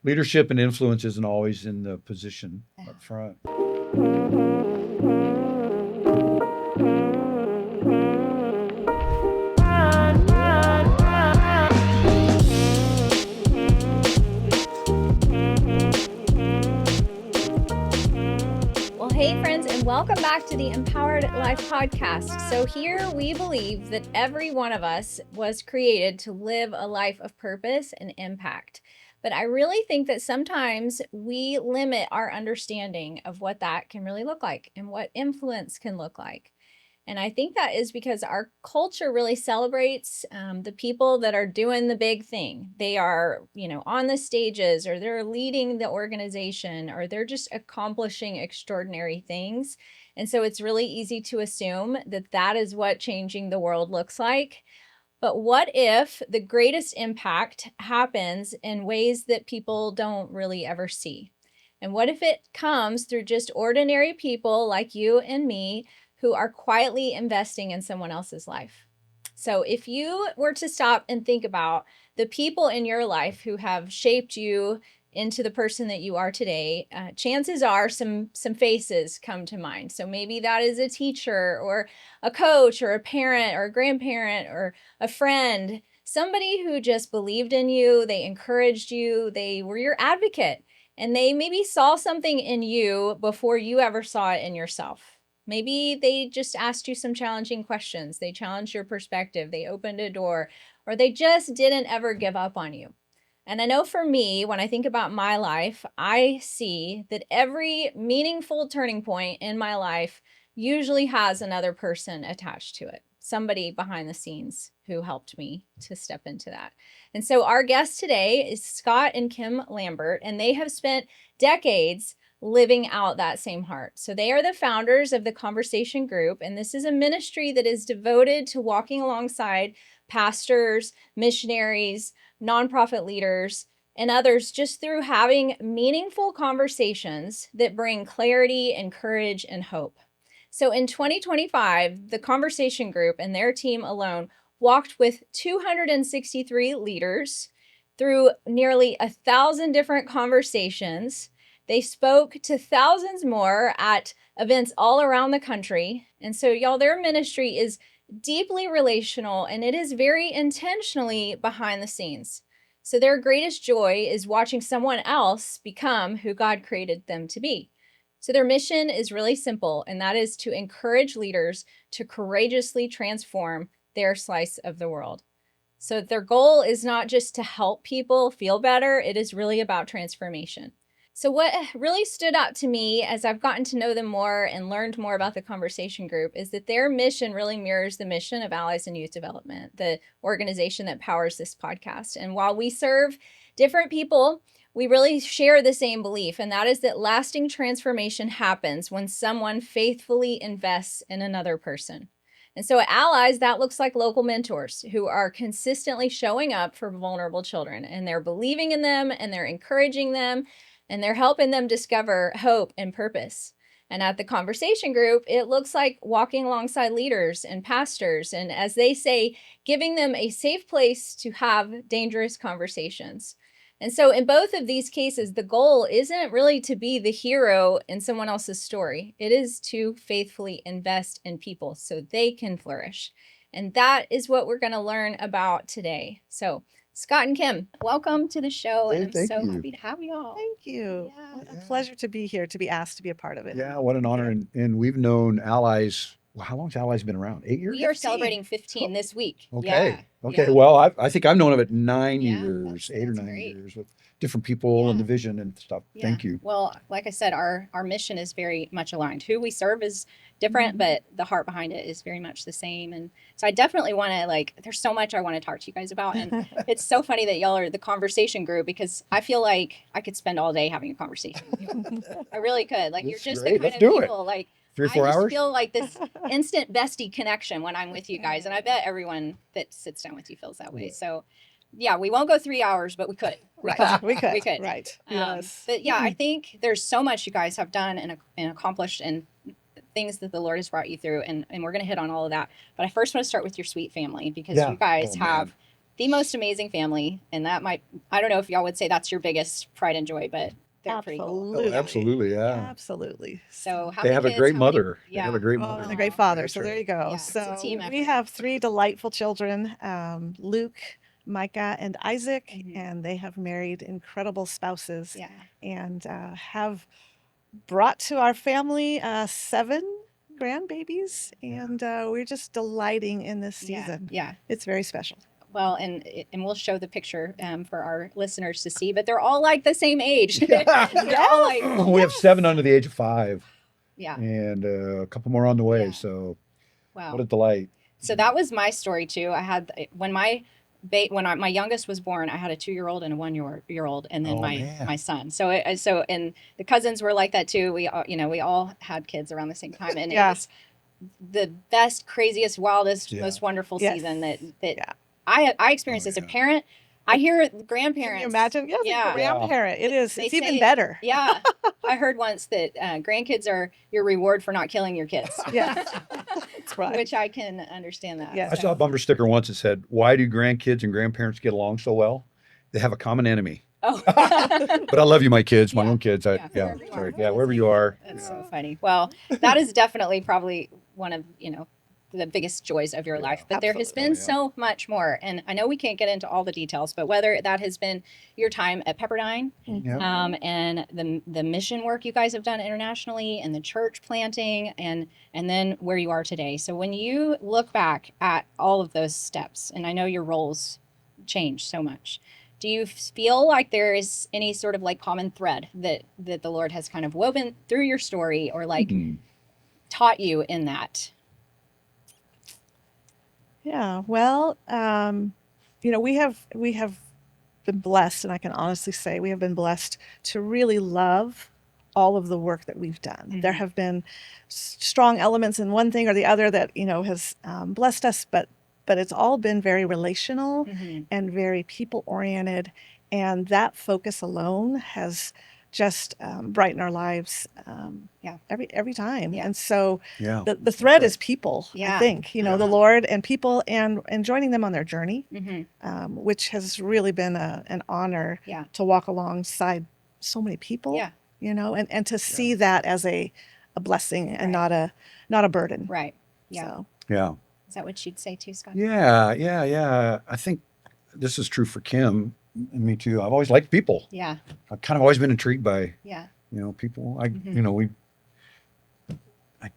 leadership and influence isn't always in the position up front. Well, hey friends, and welcome back to the Empowered Life Podcast. So here we believe that every one of us was created to live a life of purpose and impact. But I really think that sometimes we limit our understanding of what that can really look like and what influence can look like. And I think that is because our culture really celebrates the people that are doing the big thing. They are, on the stages, or they're leading the organization, or they're just accomplishing extraordinary things. And so it's really easy to assume that that is what changing the world looks like. But what if the greatest impact happens in ways that people don't really ever see? And what if it comes through just ordinary people like you and me who are quietly investing in someone else's life? So if you were to stop and think about the people in your life who have shaped you into the person that you are today, chances are some faces come to mind. So maybe that is a teacher or a coach or a parent or a grandparent or a friend, somebody who just believed in you, they encouraged you, they were your advocate, and they maybe saw something in you before you ever saw it in yourself. Maybe they just asked you some challenging questions. They challenged your perspective. They opened a door, or they just didn't ever give up on you. And I know for me, when I think about my life, I see that every meaningful turning point in my life usually has another person attached to it, somebody behind the scenes who helped me to step into that. And so our guest today is Scott and Kim Lambert, and they have spent decades living out that same heart. So they are the founders of the Conversation Group, and this is a ministry that is devoted to walking alongside pastors, missionaries, nonprofit leaders, and others just through having meaningful conversations that bring clarity and courage and hope. So in 2025, the Conversation Group and their team alone walked with 263 leaders through nearly 1,000 different conversations. They spoke to thousands more at events all around the country. And so, y'all, their ministry is deeply relational, and it is very intentionally behind the scenes. So their greatest joy is watching someone else become who God created them to be. So their mission is really simple, and that is to encourage leaders to courageously transform their slice of the world. So their goal is not just to help people feel better, it is really about transformation. So what really stood out to me as I've gotten to know them more and learned more about the Conversation Group is that their mission really mirrors the mission of Allies in Youth Development, the organization that powers this podcast. And while we serve different people, we really share the same belief, and that is that lasting transformation happens when someone faithfully invests in another person. And so at Allies, that looks like local mentors who are consistently showing up for vulnerable children, and they're believing in them, and they're encouraging them, and they're helping them discover hope and purpose. And at the Conversation Group, it looks like walking alongside leaders and pastors, and as they say, giving them a safe place to have dangerous conversations. And so in both of these cases, the goal isn't really to be the hero in someone else's story. It is to faithfully invest in people so they can flourish. And that is what we're going to learn about today. So Scott and Kim, welcome to the show, and I'm so happy to have you all. Thank you. Yeah. What a pleasure to be here, to be asked to be a part of it. Yeah, what an honor. And we've known Allies. Well, how long's Allies been around? 8 years? We are celebrating 15 this week. Okay. Yeah. Okay. Yeah. Well, I think I've known of it 9 years, 8 or 9 years with different people and the vision and stuff. Yeah. Thank you. Well, like I said, our mission is very much aligned. Who we serve is different, but the heart behind it is very much the same. And so I definitely want to, there's so much I want to talk to you guys about. And it's so funny that y'all are the Conversation Group, because I feel like I could spend all day having a conversation with you. I really could. You're just the kind of people, 3 or 4 hours? I just feel like this instant bestie connection when I'm with you guys. And I bet everyone that sits down with you feels that way. So yeah, we won't go 3 hours, but we could. Right. We could. We could. Right. Yes. But yeah, I think there's so much you guys have done and accomplished, and things that the Lord has brought you through. And we're going to hit on all of that. But I first want to start with your sweet family, because you guys have the most amazing family. And that I don't know if y'all would say that's your biggest pride and joy, but they're pretty cool. Absolutely. Oh, absolutely, yeah. Absolutely. So how They many have a kids? great How many- mother. They Yeah. have a great Oh, mother. and a great Aw. father. That's So right. there you go. Yeah, it's a So team we effort. have 3 delightful children, Luke, Micah, and Isaac, Mhm. and they have married incredible spouses Yeah. and have brought to our family 7 grandbabies, and we're just delighting in this Yeah. season. Yeah. It's very special. Well, and we'll show the picture for our listeners to see, but they're all like the same age. Yeah. They're all like, We have 7 under the age of 5, yeah. and a couple more on the way. Yeah. So Wow. what a delight. So that was my story too. I had when my my youngest was born, I had a 2-year-old and a 1-year-old, and then Oh, my man. son. So and the cousins were like that too. We all, we all had kids around the same time, and Yeah. it was the best, craziest, wildest, Yeah. most wonderful Yes. season that Yeah. I experienced Oh, as a yeah. parent. I hear Can grandparents. you imagine? Yes, Yeah. a grandparent. It is. They It's even say- better. Yeah. I heard once that grandkids are your reward for not killing your kids. Yes. That's right. Which I can understand that. Yes. I saw a bumper sticker once that said, "Why do grandkids and grandparents get along so well? They have a common enemy." Oh. But I love you, my kids, my Yeah. own kids. Yeah, wherever you Sorry. are. Yeah, wherever you are. That's so funny. Well, that is definitely probably one of, the biggest joys of your life. But there has Absolutely. been so much more. And I know we can't get into all the details, but whether that has been your time at Pepperdine, Yeah. and the mission work you guys have done internationally and the church planting and then where you are today. So when you look back at all of those steps, and I know your roles changed so much, do you feel like there is any sort of like common thread that the Lord has kind of woven through your story or like Mhm. taught you in that? Yeah. Well, we have been blessed, and I can honestly say we have been blessed to really love all of the work that we've done. There Mhm. have been strong elements in one thing or the other that has blessed us, but it's all been very relational Mm-hmm. and very people oriented, and that focus alone has just brightened our lives Yeah. every time. Yeah. And so Yeah. the thread right. is people. Yeah. I think Yeah. the Lord and people and joining them on their journey, Mm-hmm. which has really been an honor Yeah. to walk alongside so many people. Yeah. And to see that as a blessing and Right. not a burden. Right. Yeah. So Yeah. Is that what you'd say too, Scott? Yeah. I think this is true for Kim and me too. I've always liked people. Yeah. I've kind of always been intrigued by, Yeah. people. Mhm.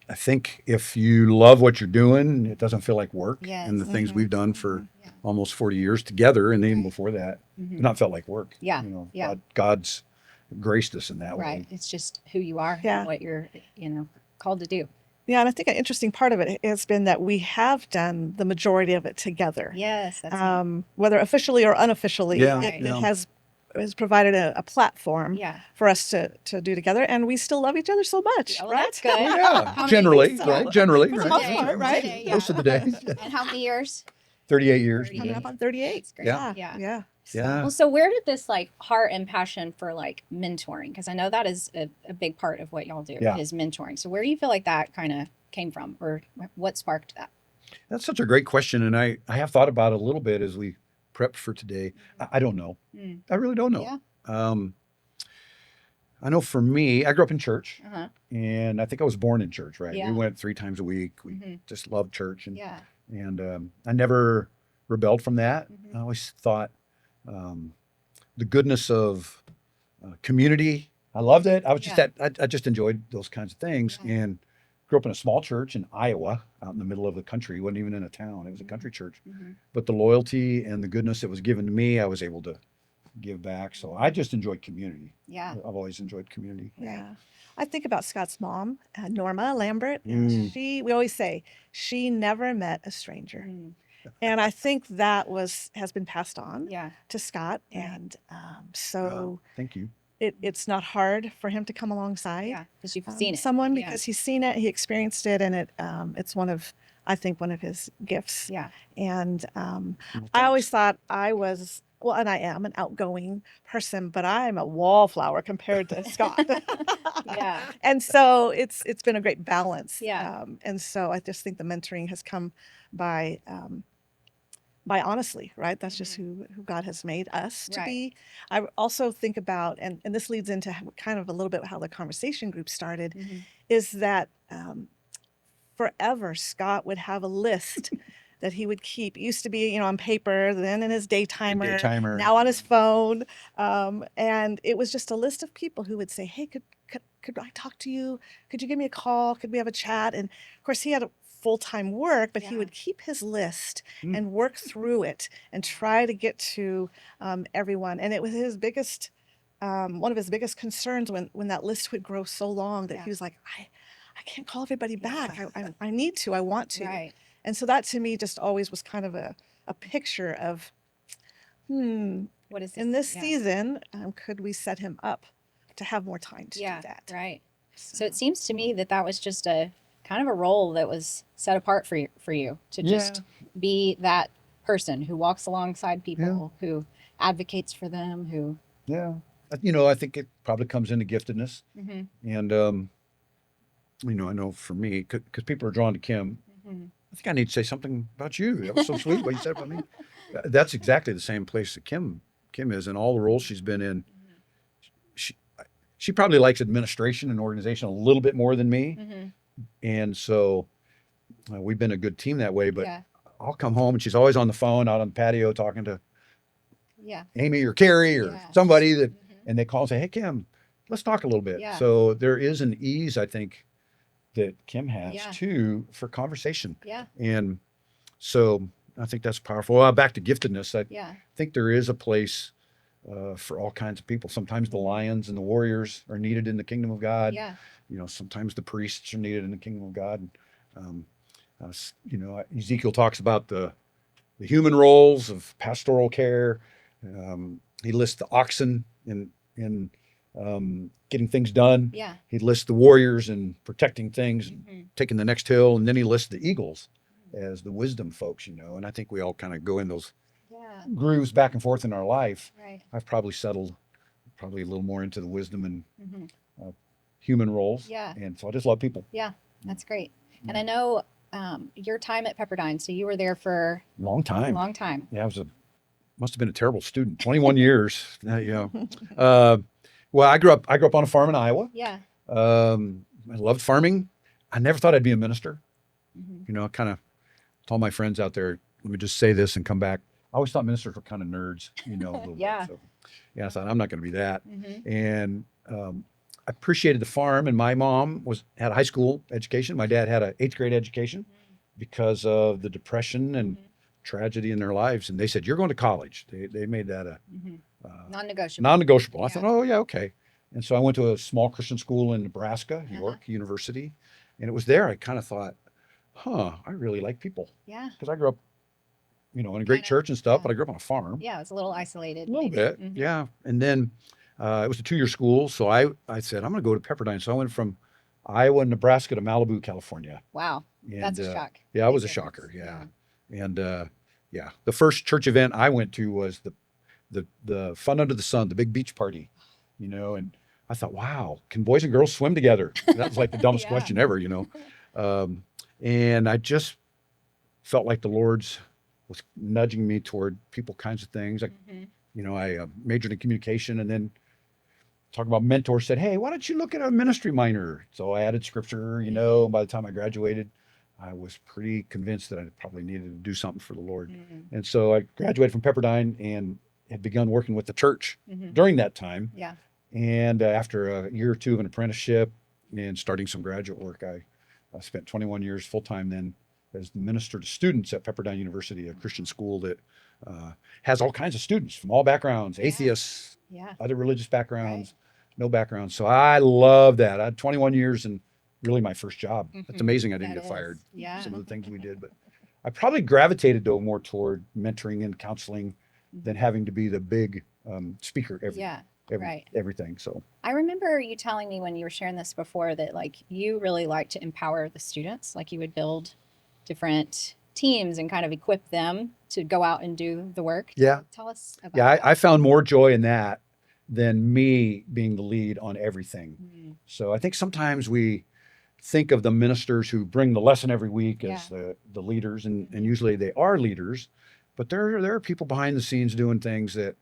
I think if you love what you're doing, it doesn't feel like work. Yes. And the things Mhm. we've done for Yeah. almost 40 years together, and even Right. before that, Mhm. not felt like work. Yeah. Yeah. God's graced us in that Right. way. It's just who you are Yeah. and what you're, called to do. yeah, and I think an interesting part of it has been that we have done the majority of it together. Yes. That's neat. Whether officially or unofficially, Yeah, it yeah. has provided a platform Yeah. for us to do together, and we still love each other so much, Well, right? that's good. Well, How yeah, many generally, years? right? Generally, For the right? most part, right? Today, yeah. Most of the day. And how many years? 38 years. 38. Coming up on 38. That's great. Yeah. Yeah. Yeah. Yeah. Well, so where did this like heart and passion for like mentoring? Because I know that is a big part of what y'all do Yeah. is mentoring. So where do you feel like that kind of came from, or what sparked that? That's such a great question. And I have thought about it a little bit as we prepped for today. I don't know. Mm. I really don't know. Yeah. I know for me, I grew up in church, Uh-huh. and I think I was born in church, right? Yeah. We went 3 times a week. We Mhm. just loved church. Yeah. And I never rebelled from that. Mhm. I always thought the goodness of community. I loved it. I was just Yeah. I just enjoyed those kinds of things, Yeah. and grew up in a small church in Iowa, out in the middle of the country. It wasn't even in a town. It was a country church. Mhm. But the loyalty and the goodness that was given to me, I was able to give back. So I just enjoyed community. Yeah. I've always enjoyed community. Yeah. I think about Scott's mom, Norma Lambert. Mm. We always say, she never met a stranger. Mm. And I think that has been passed on Yeah. to Scott. Right. And so Thank you. it's not hard for him to come alongside Yeah. Because you've seen it. someone Yeah. because he's seen it, he experienced it, and it's one of his gifts. Yeah. And Well, I always thanks. thought I was, well, and I am an outgoing person, but I'm a wallflower compared to Scott. Yeah. And so it's been a great balance. Yeah. And so I just think the mentoring has come by by honestly, right? That's just who God has made us to Right. be. I also think about, and this leads into kind of a little bit how the conversation group started, is that forever Scott would have a list that he would keep. It used to be, on paper, then in his daytimer, Daytimer. now on his phone. And it was just a list of people who would say, hey, could I talk to you? Could you give me a call? Could we have a chat? And of course, he had a full-time work, but he would keep his list and work through it and try to get to everyone. And it was his biggest, one of his biggest concerns when that list would grow so long that he was like, I can't call everybody back. I need to. I want to. Right. And so that to me just always was kind of a picture of, What is in this season, could we set him up to have more time to do that? Right. So it seems to me that was just a kind of a role that was set apart for you to just be that person who walks alongside people, who advocates for them, who. Yeah. I think it probably comes into giftedness. And, I know for me, because people are drawn to Kim, I think I need to say something about you. That was so sweet what you said about me. That's exactly the same place that Kim is in all the roles she's been in. She probably likes administration and organization a little bit more than me. And so we've been a good team that way, but I'll come home and she's always on the phone out on the patio talking to Amy or Carrie or somebody that, and they call and say, hey, Kim, let's talk a little bit. So there is an ease, I think, that Kim has too for conversation. And so I think that's powerful. Well, back to giftedness. I think there is a place for all kinds of people. Sometimes the lions and the warriors are needed in the kingdom of God. Sometimes the priests are needed in the kingdom of God. Ezekiel talks about the human roles of pastoral care. He lists the oxen in getting things done. He lists the warriors in protecting things, taking the next hill, and then he lists the eagles as the wisdom folks, and I think we all kind of go in those grooves back and forth in our life. I've probably settled a little more into the wisdom and human roles. And so I just love people. That's great. And I know your time at Pepperdine, so you were there for long time. Yeah, I must have been a terrible student. 21 years. Well, I grew up on a farm in Iowa. I loved farming. I never thought I'd be a minister. I kind of told my friends out there, let me just say this and come back. I always thought ministers were kind of nerds, a little bit. So, I thought I'm not going to be that. And I appreciated the farm. And my mom had a high school education. My dad had an 8th grade education because of the depression and tragedy in their lives. And they said, you're going to college. They made that a non-negotiable. I thought, oh yeah, okay. And so I went to a small Christian school in Nebraska, York University. And it was there I kind of thought, I really like people. Because I grew up, in a great church and stuff, but I grew up on a farm. It was a little isolated. A little bit, yeah. And then it was a 2-year school. So I said, I'm going to go to Pepperdine. So I went from Iowa, Nebraska to Malibu, California. Wow. And, that's a shock. Yeah, it was a shocker. Yeah. And the first church event I went to was the Fun Under the Sun, the big beach party, and I thought, wow, can boys and girls swim together? That was like the dumbest question ever, and I just felt like the Lord's was nudging me toward people kinds of things. I majored in communication, and then talking about mentors, said, hey, why don't you look at a ministry minor? So I added scripture, by the time I graduated, I was pretty convinced that I probably needed to do something for the Lord. And so I graduated from Pepperdine and had begun working with the church during that time. And after a year or two of an apprenticeship and starting some graduate work, I spent 21 years full-time then as the minister to students at Pepperdine University, a Christian school that has all kinds of students from all backgrounds, atheists, other religious backgrounds, no backgrounds. So I love that. I had 21 years and really my first job. It's amazing I didn't get fired. Some of the things we did, but I probably gravitated though more toward mentoring and counseling than having to be the big speaker everything. So I remember you telling me when you were sharing this before that you really like to empower the students, you would build different teams and kind of equip them to go out and do the work. Tell us about that. I found more joy in that than me being the lead on everything. So I think sometimes we think of the ministers who bring the lesson every week as the leaders, and usually they are leaders, but there are people behind the scenes doing things that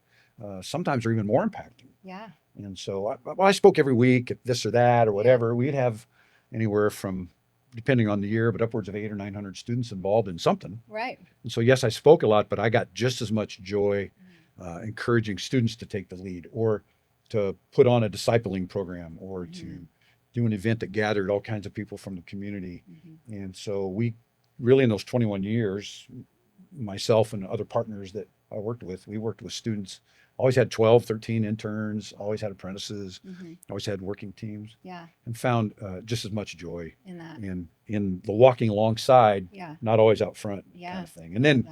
sometimes are even more impacting. Yeah. And so I spoke every week at this or that or whatever. We'd have anywhere from, depending on the year, but upwards of 800 or 900 students involved in something. Right. And so, yes, I spoke a lot, but I got just as much joy encouraging students to take the lead, or to put on a discipling program, or to do an event that gathered all kinds of people from the community. And so we really, in those 21 years, myself and other partners that I worked with, we worked with students, always had 12, 13 interns, always had apprentices, always had working teams, Yeah. and found just as much joy In that. in the walking alongside, Yeah. not always out front Yeah. kind of thing. And then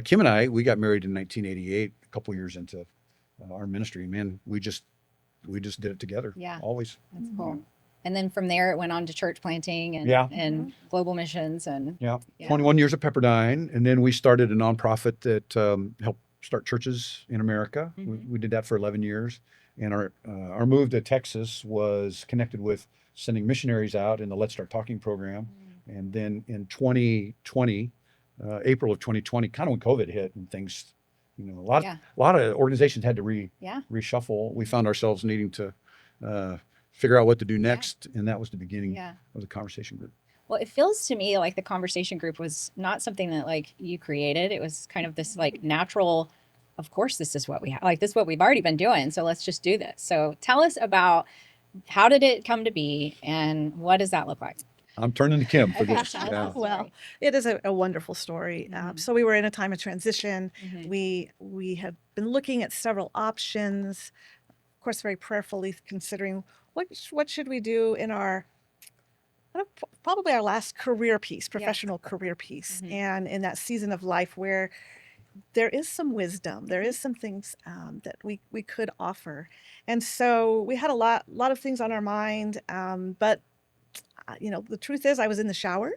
Kim and I, we got married in 1988, a couple years into our ministry. Man, we just did it together. Yeah. Always. That's cool. And then from there, it went on to church planting and, and global missions. And 21 years at Pepperdine. And then we started a nonprofit that helped start churches in America. We did that for 11 years. And our move to Texas was connected with sending missionaries out in the Let's Start Talking program. And then in 2020, April of 2020, kind of when COVID hit and things, a lot of organizations had to reshuffle. We found ourselves needing to figure out what to do next, and that was the beginning of the conversation group. Well, it feels to me like the conversation group was not something that like you created. It was kind of this like natural, of course, this is what we have. Like, this is what we've already been doing. So let's just do this. So tell us about, how did it come to be, and what does that look like? I'm turning to Kim for this. Well, it is a wonderful story. So we were in a time of transition. We had been looking at several options, of course, very prayerfully considering what should we do in our probably our last career piece, professional career piece, and in that season of life where there is some wisdom, there is some things that we could offer. And so we had a lot of things on our mind, but the truth is I was in the shower,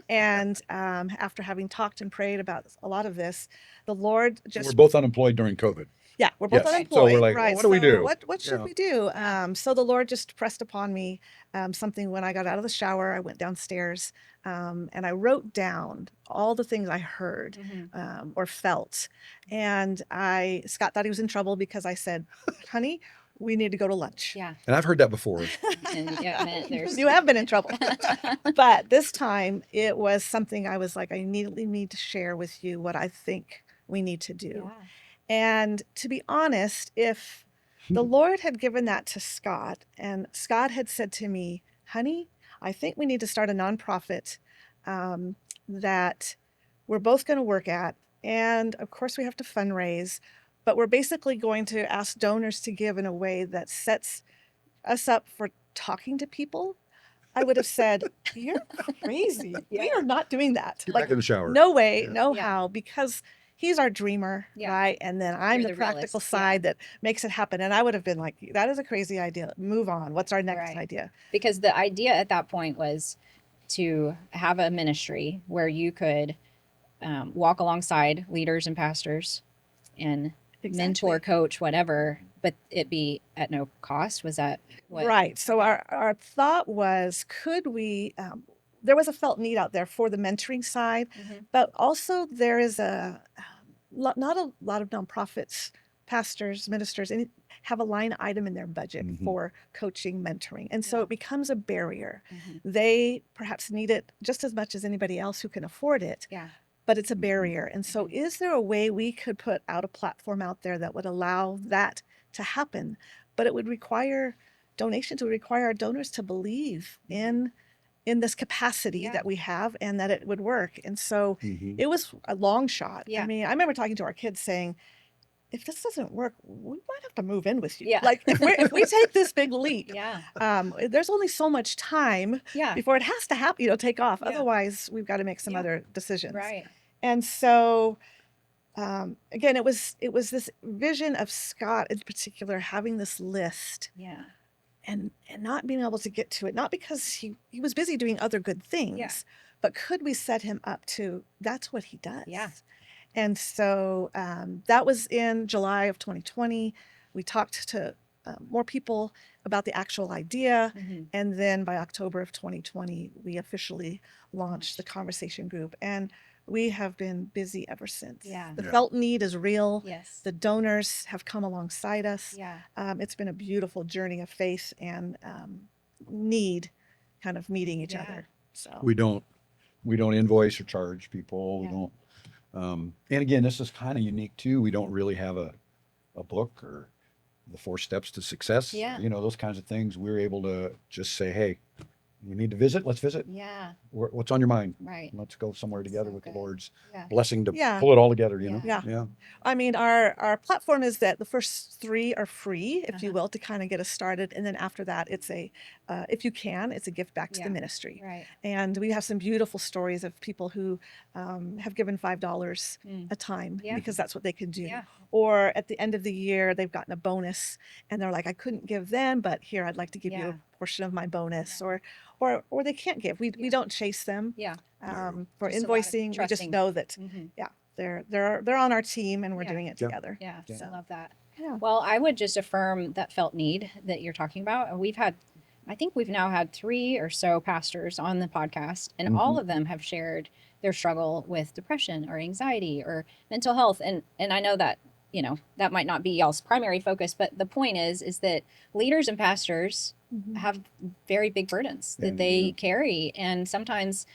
and after having talked and prayed about a lot of this, the Lord just... We're both unemployed during COVID. Yeah, we're both unemployed. So we're like, right. what do we do? What should we do? So the Lord just pressed upon me something when I got out of the shower. I went downstairs and I wrote down all the things I heard or felt. And Scott thought he was in trouble because I said, honey, we need to go to lunch. Yeah. And I've heard that before. And you have been in trouble. But this time it was something I was like, I immediately need to share with you what I think we need to do. Yeah. And to be honest, if the Lord had given that to Scott, and Scott had said to me, honey, I think we need to start a nonprofit that we're both going to work at. And of course we have to fundraise, but we're basically going to ask donors to give in a way that sets us up for talking to people. I would have said, you're crazy. We are not doing that. Get back in the shower. No way, no how, because he's our dreamer, right? And then I'm You're the the practical realist, side that makes it happen. And I would have been like, that is a crazy idea. Move on. What's our next idea? Because the idea at that point was to have a ministry where you could walk alongside leaders and pastors and mentor, coach, whatever, but it be at no cost. Was that what? Right. So our thought was, could we... there was a felt need out there for the mentoring side, but also there is not a lot of nonprofits, pastors, ministers, and have a line item in their budget for coaching, mentoring. And so it becomes a barrier. They perhaps need it just as much as anybody else who can afford it, but it's a barrier. And so is there a way we could put out a platform out there that would allow that to happen? But it would require donations, it would require our donors to believe in this capacity that we have and that it would work. And so it was a long shot. I mean, I remember talking to our kids saying, if this doesn't work, we might have to move in with you. Like if we take this big leap, there's only so much time before it has to happen, take off. Otherwise we've got to make some other decisions. Right. And so, again, it was this vision of Scott in particular, having this list. And not being able to get to it, not because he was busy doing other good things, but could we set him up to, that's what he does. And so that was in July of 2020. We talked to more people about the actual idea. And then by October of 2020, we officially launched the conversation group. And we have been busy ever since. Yeah. The Yeah. felt need is real. Yes. The donors have come alongside us. Yeah. It's been a beautiful journey of faith and need kind of meeting each Yeah. other. So We don't invoice or charge people. Yeah. We don't. And again, this is kind of unique too. We don't really have a book or the 4 steps to success. Yeah. You know, those kinds of things. We're able to just say, hey, you need to visit? Let's visit. Yeah. What's on your mind? Right. Let's go somewhere together So with good. the Lord's Yeah. blessing to Yeah. pull it all together, you know? Yeah. Yeah. I mean, our platform is that the first 3 are free, if you Uh-huh. will, to kind of get us started, and then after that, it's a, if you can, it's a gift back to Yeah. the ministry. Right. And we have some beautiful stories of people who have given $5 Mm. a time Yeah. because that's what they can do. Yeah. Or at the end of the year, they've gotten a bonus, and they're like, I couldn't give then, but here I'd like to give you Yeah. a portion of my bonus. Yeah. Or they can't give. We Yeah. don't chase them Yeah. for Just a lot of invoicing. We just trusting. know that Mhm. they're on our team and we're Yeah. doing it Yeah. together. Yeah. Yeah. I love that. Yeah. Well, I would just affirm that felt need that you're talking about. I think we've now had 3 or so pastors on the podcast, and all of them have shared their struggle with depression or anxiety or mental health. And I know that, you know, that might not be y'all's primary focus, but the point is that leaders and pastors have very big burdens that And they carry. And sometimes,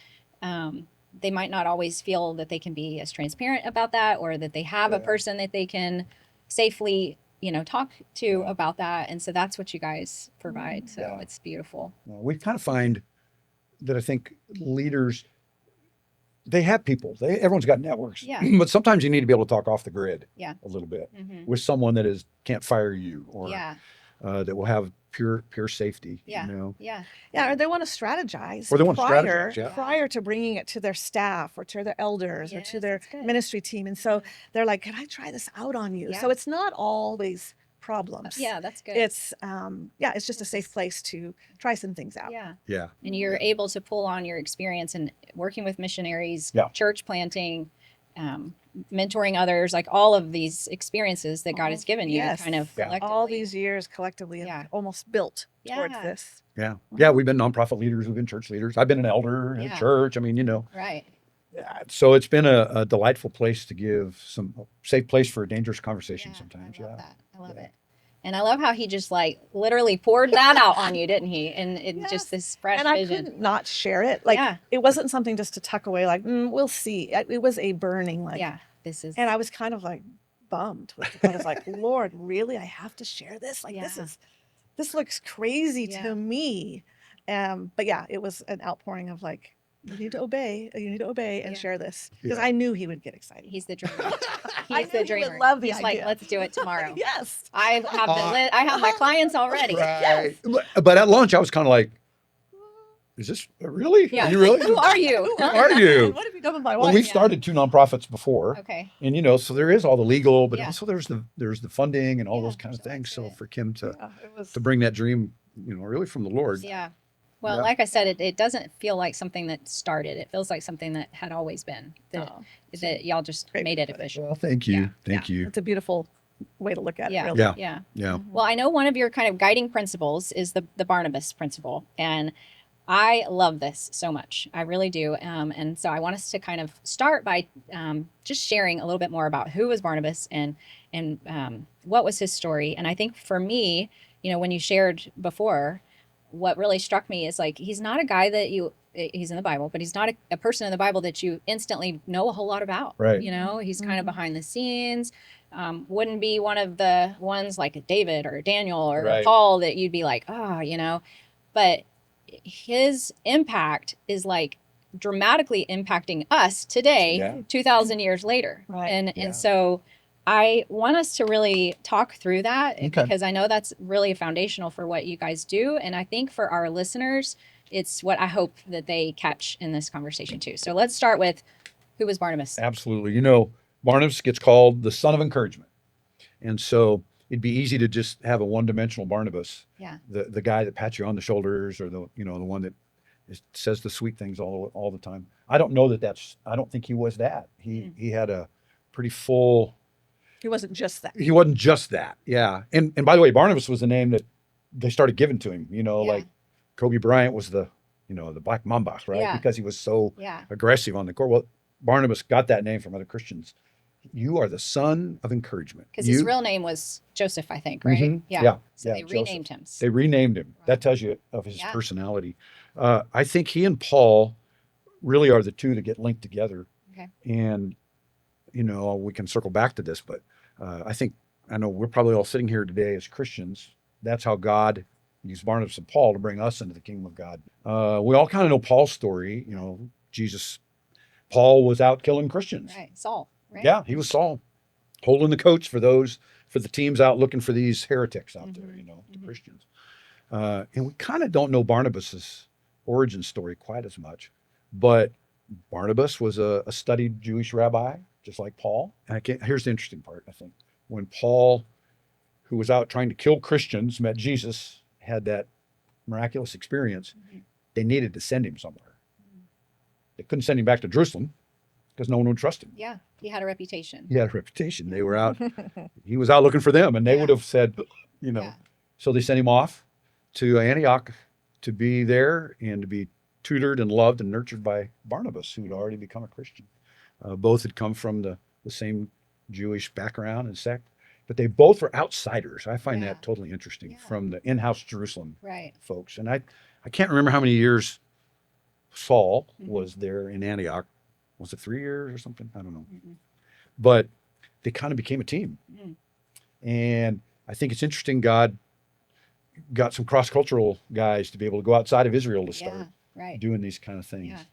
they might not always feel that they can be as transparent about that, or that they have a Yeah. person that they can safely, you know, talk to Yeah. about that. And so that's what you guys provide. So Yeah. it's beautiful. We kind of find that I think leaders, they have people. Everyone's got networks. Yeah. But sometimes you need to be able to talk off the grid Yeah. a little bit Mm-hmm. with someone that can't fire you, or Yeah. that will have pure safety. Yeah. You know? Yeah. Yeah, or they want to strategize Or they want to prior, strategize, yeah. prior to bringing it to their staff or to their elders or Yes, to their that's good. ministry team. And so they're like, can I try this out on you? So Yeah. it's not always problems. Yeah. That's good. It's it's just a safe place to try some things out. Yeah. Yeah. And you're able to pull on your experience in working with missionaries, Yeah. church planting, mentoring others, like all of these experiences that God has given you Yes. kind of Yeah. collectively. All these years collectively have Yeah. almost built towards Yeah. this. Yeah. Yeah. We've been nonprofit leaders. We've been church leaders. I've been an elder in a Yeah. church. I mean, you know, Right. so it's been a delightful place to give a safe place for a dangerous conversation Yeah, sometimes. I love Yeah. that. I love Yeah. it. And I love how he just like literally poured that out on you, didn't he? And it Yes. just this fresh And I vision. couldn't not share it. Like Yeah. it wasn't something just to tuck away, like, we'll see. It was a burning, like, Yeah. This is and I was kind of like bummed. I was like, Lord, really? I have to share this? Like, Yeah. this looks crazy Yeah. to me. But yeah, it was an outpouring of like, you need to obey and Yeah. share this. Because Yeah. I knew he would get excited. he's the dreamer. I He's knew the he would dreamer. love the He's like, idea. let's do it tomorrow. Yes. I have my clients already. Right. But at lunch, I was kind of like, is this really? Yeah. Are you really? Who are you? Who are you? And what have you done with my Well, wife? we've Yeah. started 2 nonprofits before, Okay. and you know, so there is all the legal, but Yeah. also there's the funding and all Yeah, those kind of so things. that's So it. for Kim to Yeah, it was. bring that dream, you know, really from the Lord. Yeah. Well, Yeah. like I said, it doesn't feel like something that started. It feels like something that had always been. That Oh, that y'all just great made it way to put it. official. Well, thank you, Yeah. thank you. It's a beautiful way to look at Yeah. it. Really. Yeah. Yeah. Yeah, Well, I know one of your kind of guiding principles is the Barnabas Principle, and I love this so much. I really do. And so I want us to kind of start by just sharing a little bit more about who was Barnabas and what was his story. And I think for me, you know, when you shared before, what really struck me is like he's not a guy that he's in the Bible, but he's not a person in the Bible that you instantly know a whole lot about. Right. You know, he's kind of Mhm. behind the scenes. Wouldn't be one of the ones like David or Daniel or Right. Paul that you'd be like, oh, you know, but his impact is like dramatically impacting us today, Yeah. 2,000 years later. Right. And Yeah. so I want us to really talk through that Okay. because I know that's really foundational for what you guys do. And I think for our listeners, it's what I hope that they catch in this conversation too. So let's start with who was Barnabas? absolutely. You know, Barnabas gets called the son of encouragement, and so it'd be easy to just have a one-dimensional Barnabas. Yeah. The guy that pats you on the shoulders, or the one that says the sweet things all the time. I don't know I don't think he was that. He had a pretty full. He wasn't just that. He wasn't just that. Yeah. And by the way, Barnabas was the name that they started giving to him, you know, Yeah. like Kobe Bryant was the Black Mamba, right? Yeah. Because he was so Yeah. aggressive on the court. Well, Barnabas got that name from other Christians. You are the son of encouragement. Because his You- real name was Joseph, I think, right? Mhm. Yeah. So Yeah, they Joseph. renamed him. They renamed him. Wow. That tells you of his Yeah. personality. I think he and Paul really are the two that get linked together. Okay. And, we can circle back to this, but I know we're probably all sitting here today as Christians. That's how God used Barnabas and Paul to bring us into the kingdom of God. We all kind of know Paul's story. Paul was out killing Christians. Right. Saul, right? Yeah, he was Saul, holding the coats for the teams out looking for these heretics out there, the Christians. And we kind of don't know Barnabas's origin story quite as much, but Barnabas was a studied Jewish rabbi, just like Paul. And here's the interesting part, I think. When Paul, who was out trying to kill Christians, met Jesus, had that miraculous experience, they needed to send him somewhere. They couldn't send him back to Jerusalem because no one would trust him. Yeah. He had a reputation. He had a reputation. They were out. He was out looking for them, and they would have said, Yeah. So they sent him off to Antioch to be there and to be tutored and loved and nurtured by Barnabas, who had already become a Christian. Both had come from the same Jewish background and sect, but they both were outsiders. I find Yeah. that totally interesting Yeah. from the in-house Jerusalem Right. folks. And I can't remember how many years Saul was there in Antioch. Was it 3 years or something? I don't know. But they kind of became a team. And I think it's interesting God got some cross-cultural guys to be able to go outside of Israel to start Right. doing these kind of things. Yeah.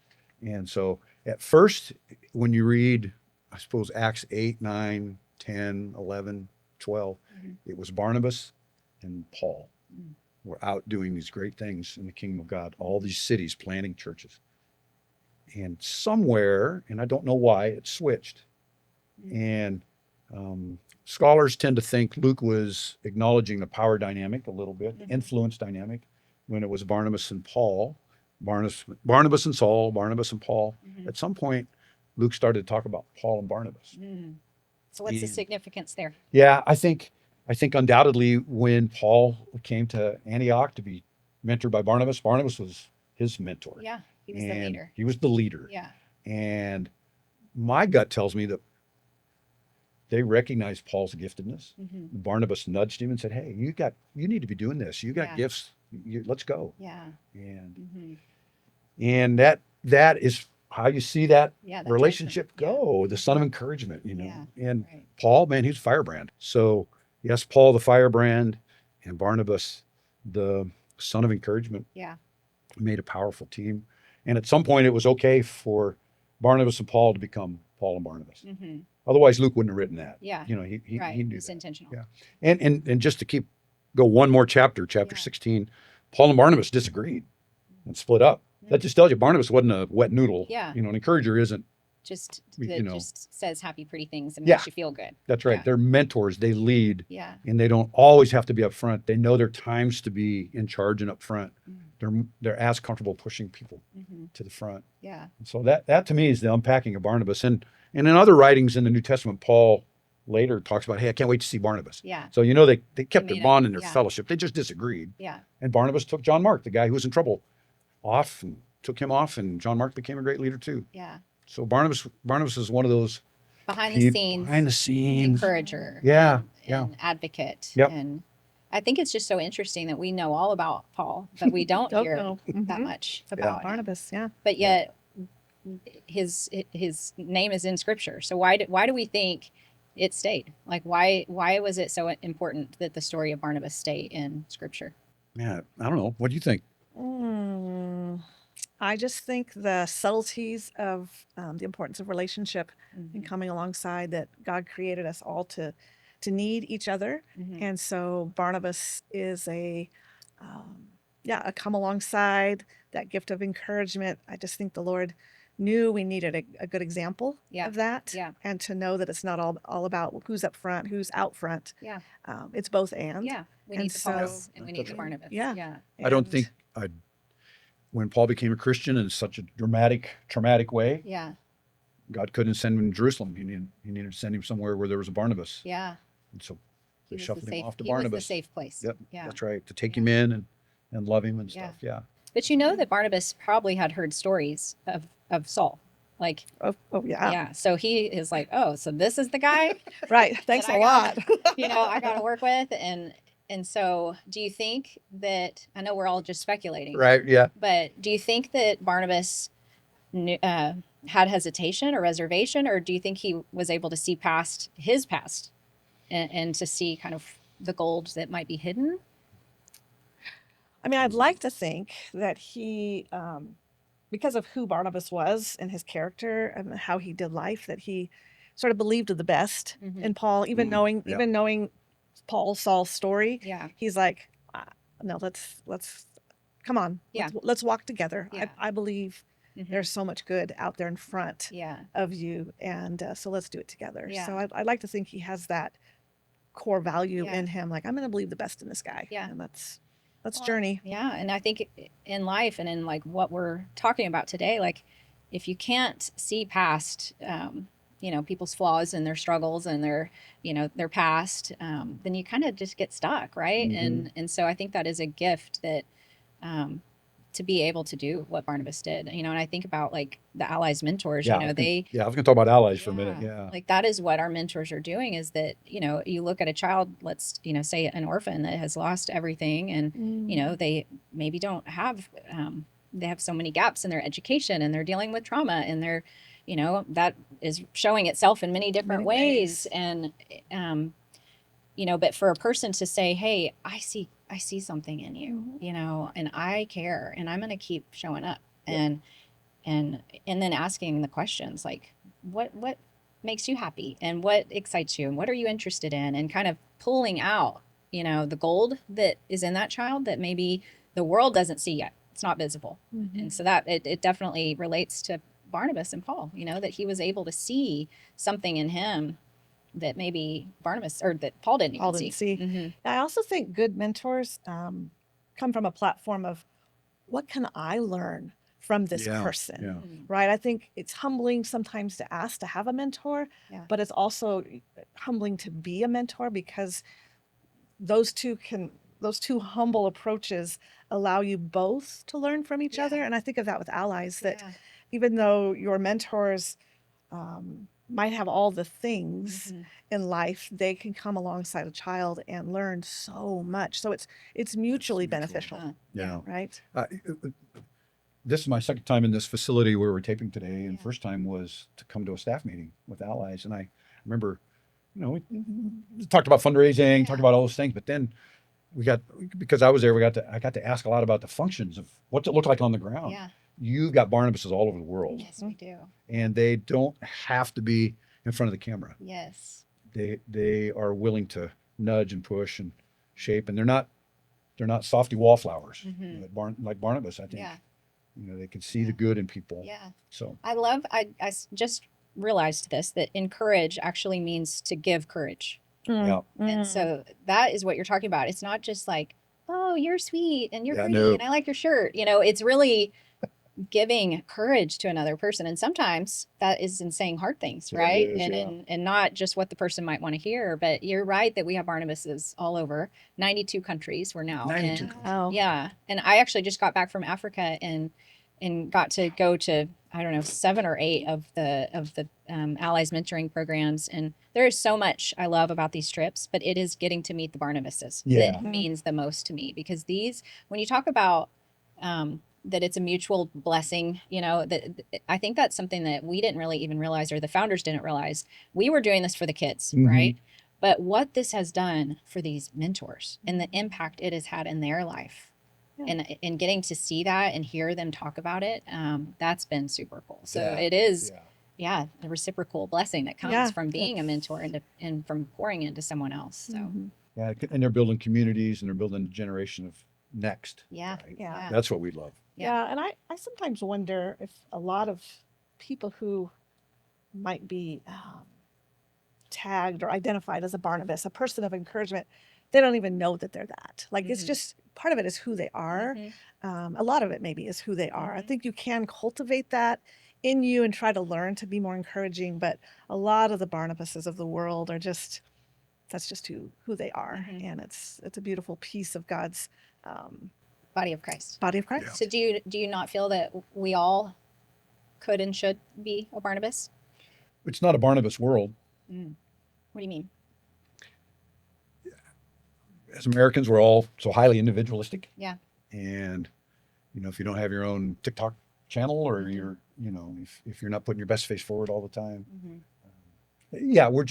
And so at first, when you read, I suppose, Acts 8, 9, 10, 11, 12, it was Barnabas and Paul were out doing these great things in the kingdom of God, all these cities planting churches. And somewhere, and I don't know why, it switched. And scholars tend to think Luke was acknowledging the power dynamic a little bit, the influence dynamic, when it was Barnabas and Paul, Barnabas and Saul, Barnabas and Paul. At some point, Luke started to talk about Paul and Barnabas. So what's the significance there? Yeah, I think undoubtedly when Paul came to Antioch to be mentored by Barnabas, Barnabas was his mentor. Yeah. He was the And leader. he was the leader. Yeah. And my gut tells me that they recognized Paul's giftedness. Barnabas nudged him and said, "Hey, you need to be doing this. You got gifts. Let's go." Yeah. And that is how you see that relationship judgment. go. The son of encouragement, Yeah. And Right. Paul, man, he's firebrand. So yes, Paul the firebrand, and Barnabas the son of encouragement. Yeah. Made a powerful team. And at some point, it was okay for Barnabas and Paul to become Paul and Barnabas. Otherwise, Luke wouldn't have written that. Yeah. He Right. knew It's that. intentional. Yeah. And just to go one more chapter 16, Paul and Barnabas disagreed and split up. That just tells you Barnabas wasn't a wet noodle. Yeah. An encourager isn't. Just You just says happy, pretty things and Yeah. makes you feel good. That's right. Yeah. They're mentors. They lead. Yeah. And they don't always have to be up front. They know their times to be in charge and up front. They're as comfortable pushing people to the front. Yeah. And so that to me is the unpacking of Barnabas. And in other writings in the New Testament, Paul later talks about, hey, I can't wait to see Barnabas. Yeah. So they kept their bond in their fellowship. They just disagreed. Yeah. And Barnabas took John Mark, the guy who was in trouble, off and took him off, and John Mark became a great leader too. Yeah. So Barnabas is one of those Behind the scenes encourager. Yeah. And advocate. Yep. And I think it's just so interesting that we know all about Paul, but we don't hear know. that much about him. Barnabas, yeah. But yet his name is in scripture. So why do we think it stayed? Like why was it so important that the story of Barnabas stay in scripture? Yeah, I don't know. What do you think? I just think the subtleties of the importance of relationship and coming alongside, that God created us all to need each other. And so Barnabas is a come alongside, that gift of encouragement. I just think the Lord knew we needed a good example of that. Yeah. And to know that it's not all about who's up front, who's out front. Yeah. It's both and. Yeah. We And need the so- Pauls and we need the That's Barnabas. Yeah. Yeah. I don't And- think when Paul became a Christian in such a traumatic way, Yeah. God couldn't send him to Jerusalem. He needed to send him somewhere where there was a Barnabas. Yeah. And so He they was shuffled him off to he was Barnabas. the safe place. Yep, Yeah. that's right. To take him in and love him and Yeah. stuff. Yeah. But you know that Barnabas probably had heard stories of Saul, Like, Oh, yeah. yeah. So he is like, oh, so this is the guy Right. Thanks that a I lot. I got to work with. And so do you think that, I know we're all just speculating, Right. Yeah. but do you think that Barnabas had hesitation or reservation, or do you think he was able to see past his past and to see kind of the gold that might be hidden? I mean, I'd like to think that he, because of who Barnabas was and his character and how he did life, that he sort of believed the best in Paul, even Yeah. knowing Saul's story. Yeah. He's like, no, let's come on, Yeah. let's walk together. Yeah. I believe there's so much good out there in front Yeah. of you, and so let's do it together. Yeah. So I'd like to think he has that core value Yeah. in him. Like, I'm going to believe the best in this guy. Yeah. And let's journey. Yeah. And I think in life and in like what we're talking about today, like if you can't see past, people's flaws and their struggles and their past, then you kind of just get stuck. Right. And so I think that is a gift that, to be able to do what Barnabas did, and I think about like the allies mentors, Yeah. I was going to talk about allies for a minute. Yeah. like that is what our mentors are doing, is that, you look at a child, let's, say an orphan that has lost everything, and, they maybe don't have, they have so many gaps in their education, and they're dealing with trauma, and they're, that is showing itself in many different ways. And, but for a person to say, hey, I see something in you, and I care, and I'm going to keep showing up. And then asking the questions like, what makes you happy, and what excites you, and what are you interested in, and kind of pulling out, the gold that is in that child that maybe the world doesn't see yet. It's not visible. And so that it definitely relates to Barnabas and Paul, that he was able to see something in him that maybe Barnabas, or that Paul didn't even see. I also think good mentors come from a platform of, what can I learn from this person? Right? I think it's humbling sometimes to ask to have a mentor, but it's also humbling to be a mentor, because those two humble approaches allow you both to learn from each other. And I think of that with allies, that even though your mentors might have all the things in life, they can come alongside a child and learn so much. So it's mutually beneficial. Right. This is my second time in this facility where we're taping today, and first time was to come to a staff meeting with allies. And I remember, we talked about fundraising, talked about all those things, but then because I was there, I got to ask a lot about the functions of what's it look like on the ground. You've got Barnabases all over the world. Yes, we do. And they don't have to be in front of the camera. Yes. They are willing to nudge and push and shape, and they're not softy wallflowers like Barnabas, I think. They can see the good in people. So I just realized that encourage actually means to give courage. And so that is what you're talking about. It's not just like, oh, you're sweet and you're pretty and I like your shirt. It's really giving courage to another person. And sometimes that is in saying hard things, right? And not just what the person might want to hear. But you're right that we have Barnabases all over 92 countries. We're now. 92 countries. Yeah. And I actually just got back from Africa and got to go to, I don't know, 7 or 8 of the allies mentoring programs. And there is so much I love about these trips, but it is getting to meet the Barnabases that means the most to me, because when you talk about that it's a mutual blessing, that I think that's something that we didn't really even realize, or the founders didn't realize. We were doing this for the kids, right? But what this has done for these mentors and the impact it has had in their life, and getting to see that and hear them talk about it, that's been super cool. So it is, the reciprocal blessing that comes from being a mentor and from pouring into someone else. So and they're building communities, and they're building a generation of next. Right? That's what we love. And I sometimes wonder if a lot of people who might be tagged or identified as a Barnabas, a person of encouragement, they don't even know that they're that. Like, it's just part of it is who they are. A lot of it maybe is who they are. I think you can cultivate that in you and try to learn to be more encouraging, but a lot of the Barnabases of the world are that's just who they are. And it's a beautiful piece of God's body of Christ. Body of Christ. So do you not feel that we all could and should be a Barnabas? It's not a Barnabas world. Mm. What do you mean? As Americans, we're all so highly individualistic. Yeah. And, if you don't have your own TikTok channel or Mhm. you're, if you're not putting your best face forward all the time. Mm-hmm. Yeah, we're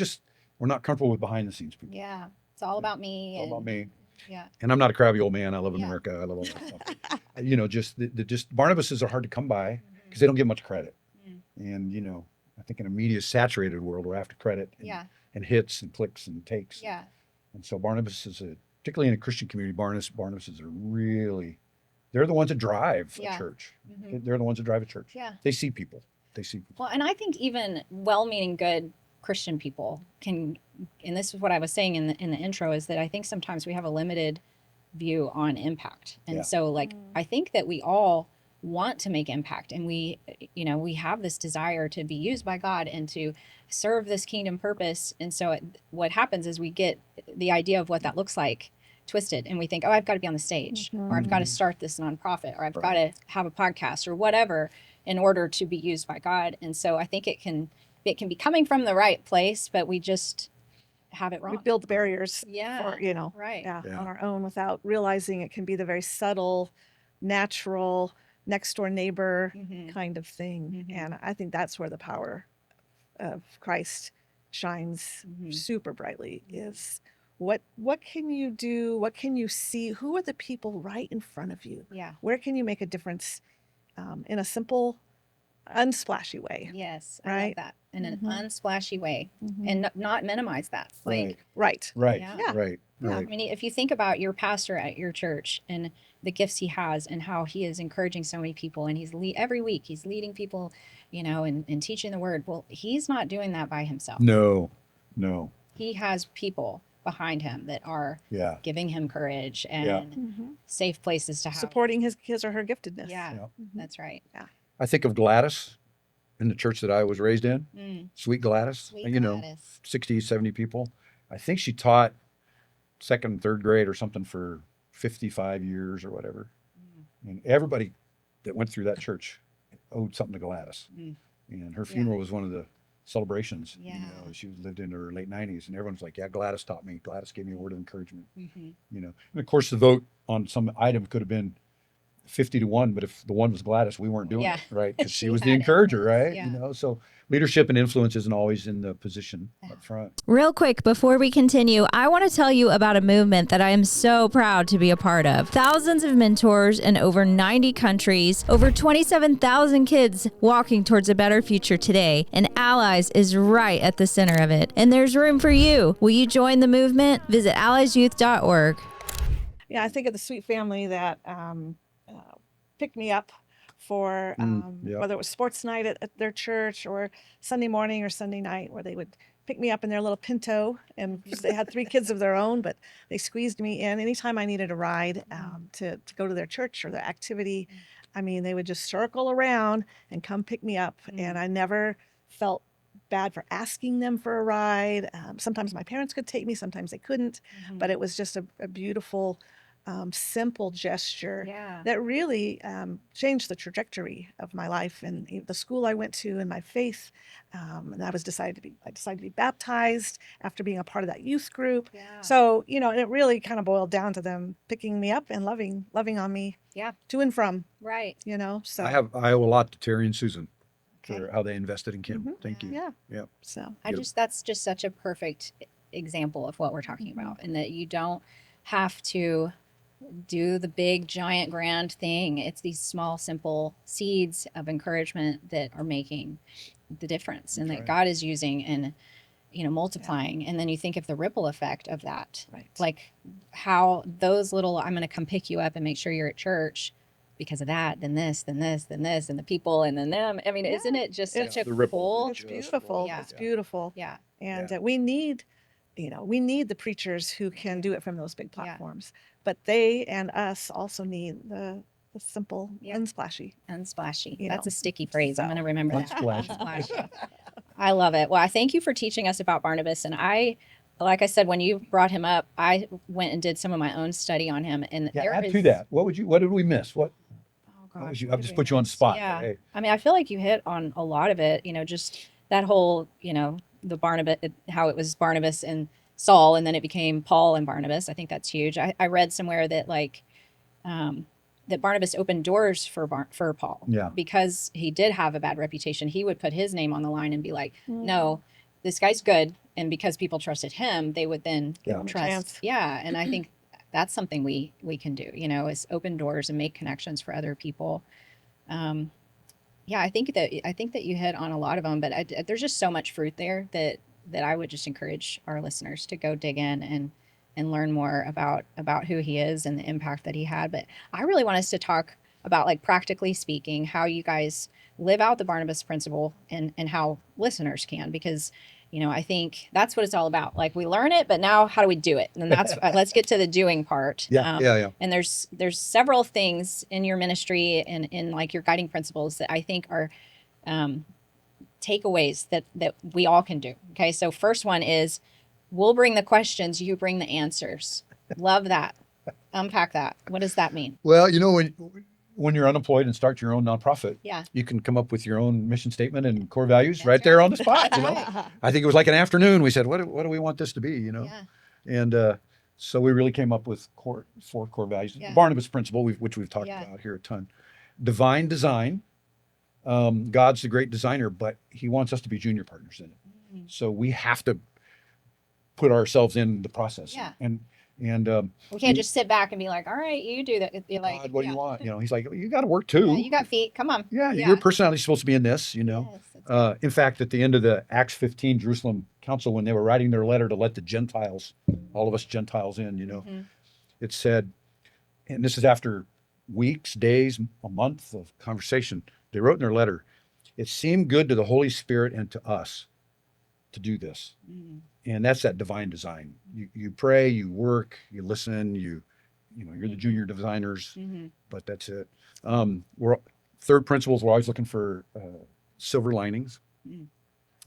not comfortable with behind the scenes people. Yeah. It's all about me. It's all about me. Yeah. And I'm not a crabby old man. I love Yeah. America. I love all that stuff. Just Barnabases are hard to come by because they don't get much credit. And, I think in a media saturated world, we're after credit and hits and clicks and takes. Yeah. And so Barnabas particularly in a Christian community, Barnabases are they're the ones that drive a church. Mhm. They're the ones that drive a church. Yeah. They see people. Well, and I think even well-meaning good Christian people can, and this is what I was saying in the intro, is that I think sometimes we have a limited view on impact. And Yeah. so I think that we all want to make impact, and we have this desire to be used by God and to serve this kingdom purpose. And so what happens is we get the idea of what that looks like twisted, and we think, oh, I've got to be on the stage, or I've got to start this nonprofit, or I've got to have a podcast or whatever in order to be used by God. And so I think it can be coming from the right place, but we just have it wrong. We build barriers Yeah. for, Right. on Yeah. our own without realizing it can be the very subtle, natural, next door neighbor Mhm. kind of thing. Mhm. And I think that's where the power of Christ shines Mhm. super brightly is what can you do? What can you see? Who are the people right in front of you? Yeah. Where can you make a difference in a simple, unsplashy way? Yes. I love Right? that. In an Mhm. unsplashy way, Mhm. and not minimize that. Right. Right. Right. Yeah. Yeah. Right. Yeah. Right. I mean, if you think about your pastor at your church and the gifts he has and how he is encouraging so many people, and every week he's leading people, and teaching the word. Well, he's not doing that by himself. No. He has people behind him that are Yeah. giving him courage and Yeah. Mhm. safe places to have. Supporting his or her giftedness. Yeah, Yeah. that's right. I think of Gladys in the church that I was raised in. Sweet Gladys. Sweet Gladys. 60, 70 people. I think she taught second and third grade or something for 55 years or whatever. And everybody that went through that church owed something to Gladys. And her funeral was one of the celebrations. Yeah. She lived in her late 90s, and everyone's like, yeah, Gladys taught me. Gladys gave me a word of encouragement. And of course the vote on some item could have been 50-1, but if the one was Gladys, we weren't doing it, right? Because she was the had encourager, influence, right? So leadership and influence isn't always in the position up front. Real quick, before we continue, I want to tell you about a movement that I am so proud to be a part of. Thousands of mentors in over 90 countries, over 27,000 kids walking towards a better future today, and Allies is right at the center of it. And there's room for you. Will you join the movement? Visit alliesyouth.org. Yeah, I think of the sweet family that picked me up for yeah. whether it was sports night at their church or Sunday morning or Sunday night, where they would pick me up in their little Pinto, and they had 3 kids of their own, but they squeezed me in anytime I needed a ride to go to their church or their activity. I mean, they would just circle around and come pick me up, and I never felt bad for asking them for a ride. Sometimes my parents could take me, sometimes they couldn't, but it was just a beautiful, simple gesture Yeah. that really changed the trajectory of my life and the school I went to and my faith. And I decided to be baptized after being a part of that youth group. Yeah. So, it really kind of boiled down to them picking me up and loving on me Yeah. to and from, Right. so. I owe a lot to Terry and Susan Okay. for how they invested in Kim. Mhm. Thank you. Yeah. Yeah. So. That's just such a perfect example of what we're talking about, and that you don't have to do the big, giant, grand thing. It's these small, simple seeds of encouragement that are making the difference, and that right. God is using and multiplying. And then you think of the ripple effect of that, Right. like how those little, I'm going to come pick you up and make sure you're at church because of that, then this, then this, then this, and the people, and then them. I mean, Yeah. isn't it just It's such a the ripple. cool? It's Just beautiful. Yeah. It's beautiful. Yeah. And Yeah. we need the preachers who can do it from those big Yeah. platforms, but they and us also need the simple, Yeah. unsplashy. Unsplashy. You That's know, a sticky phrase. I'm so. going to remember that. Unsplashy. Unsplashy. I love it. Well, I thank you for teaching us about Barnabas. And like I said, when you brought him up, I went and did some of my own study on him. And Yeah, there add is, to that. What did we miss? What? Oh I've just put you on the spot. Yeah. Hey, I mean, I feel like you hit on a lot of it, just that whole, the Barnabas, how it was Barnabas and Saul, and then it became Paul and Barnabas. I think that's huge. I read somewhere that that Barnabas opened doors for Paul. Yeah. Because he did have a bad reputation. He would put his name on the line and be like, no, this guy's good. And because people trusted him, they would then Yeah. trust. Yeah. And I think that's something we can do, is open doors and make connections for other people. Yeah, I think that you hit on a lot of them, but there's just so much fruit there that I would just encourage our listeners to go dig in and learn more about who he is and the impact that he had. But I really want us to talk about, like, practically speaking, how you guys live out the Barnabas Principle and how listeners can, because I think that's what it's all about. Like, we learn it, but now how do we do it? And that's let's get to the doing part. Yeah. And there's several things in your ministry and in, like, your guiding principles that I think are takeaways that we all can do. Okay, so first one is, we'll bring the questions, you bring the answers. Love that. Unpack that. What does that mean? Well, when you're unemployed and start your own nonprofit, Yeah. you can come up with your own mission statement and core values That's right there right. on the spot. I think it was like an afternoon. We said, what do we want this to be? Yeah. And so we really came up with four core values. Yeah. Barnabas Principle, which we've talked Yeah. about here a ton. Divine design. God's the great designer, but he wants us to be junior partners in it. Mm-hmm. So we have to put ourselves in the process. Yeah. And We can't just sit back and be like, all right, you do that. You're like, God, what do yeah. you want? He's like, you got to work too. Yeah, you got feet. Come on. Yeah, your personality's supposed to be in this, Yes, that's In fact, at the end of the Acts 15 Jerusalem Council, when they were writing their letter to let the Gentiles, all of us Gentiles in, Mhm. it said, and this is after weeks, days, a month of conversation, they wrote in their letter, it seemed good to the Holy Spirit and to us to do this. Mhm. And that's that divine design. You pray, you work, you listen, you're the junior designers, Mhm. but that's it. Third principles, we're always looking for silver linings. Mm.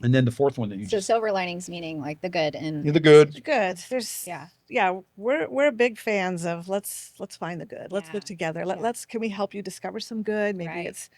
And then the fourth one that you So just, silver linings meaning, like, the good and the good. Good. There's we're big fans of let's find the good. Let's Yeah. look together. Yeah. Can we help you discover some good? Maybe Right. it's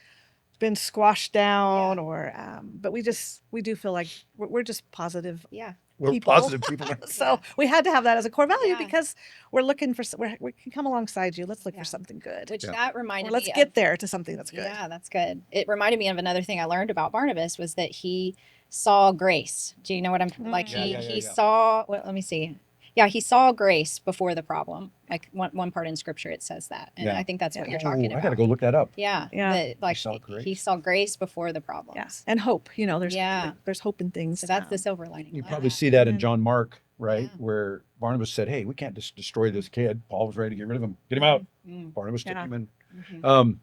been squashed down Yeah. or but we do feel like we're just positive yeah. We're people. positive people. So we had to have that as a core value Yeah. because we're looking for we can come alongside you. Let's look Yeah. for something good. Which Yeah. that Or reminded let's me get of. there to something that's good. Yeah, that's good. It reminded me of another thing I learned about Barnabas, was that he saw grace. Do you know what I'm like? Yeah. He saw. Well, let me see. Yeah, he saw grace before the problem. Like, one part in scripture it says that, and Yeah. I think that's what Yeah. you're talking I about. got to go look that up. Yeah, Yeah. that, like, saw grace. he saw grace before the problems. Yes. And hope. Yeah. There's hope in things. So that's the silver lining. You Love probably that. see that in And- John Mark, right? Yeah. Where Barnabas said, hey, we can't just destroy this kid. Paul was ready to get rid of him. Get him out. Mm, Barnabas took Yeah. him in. mhm.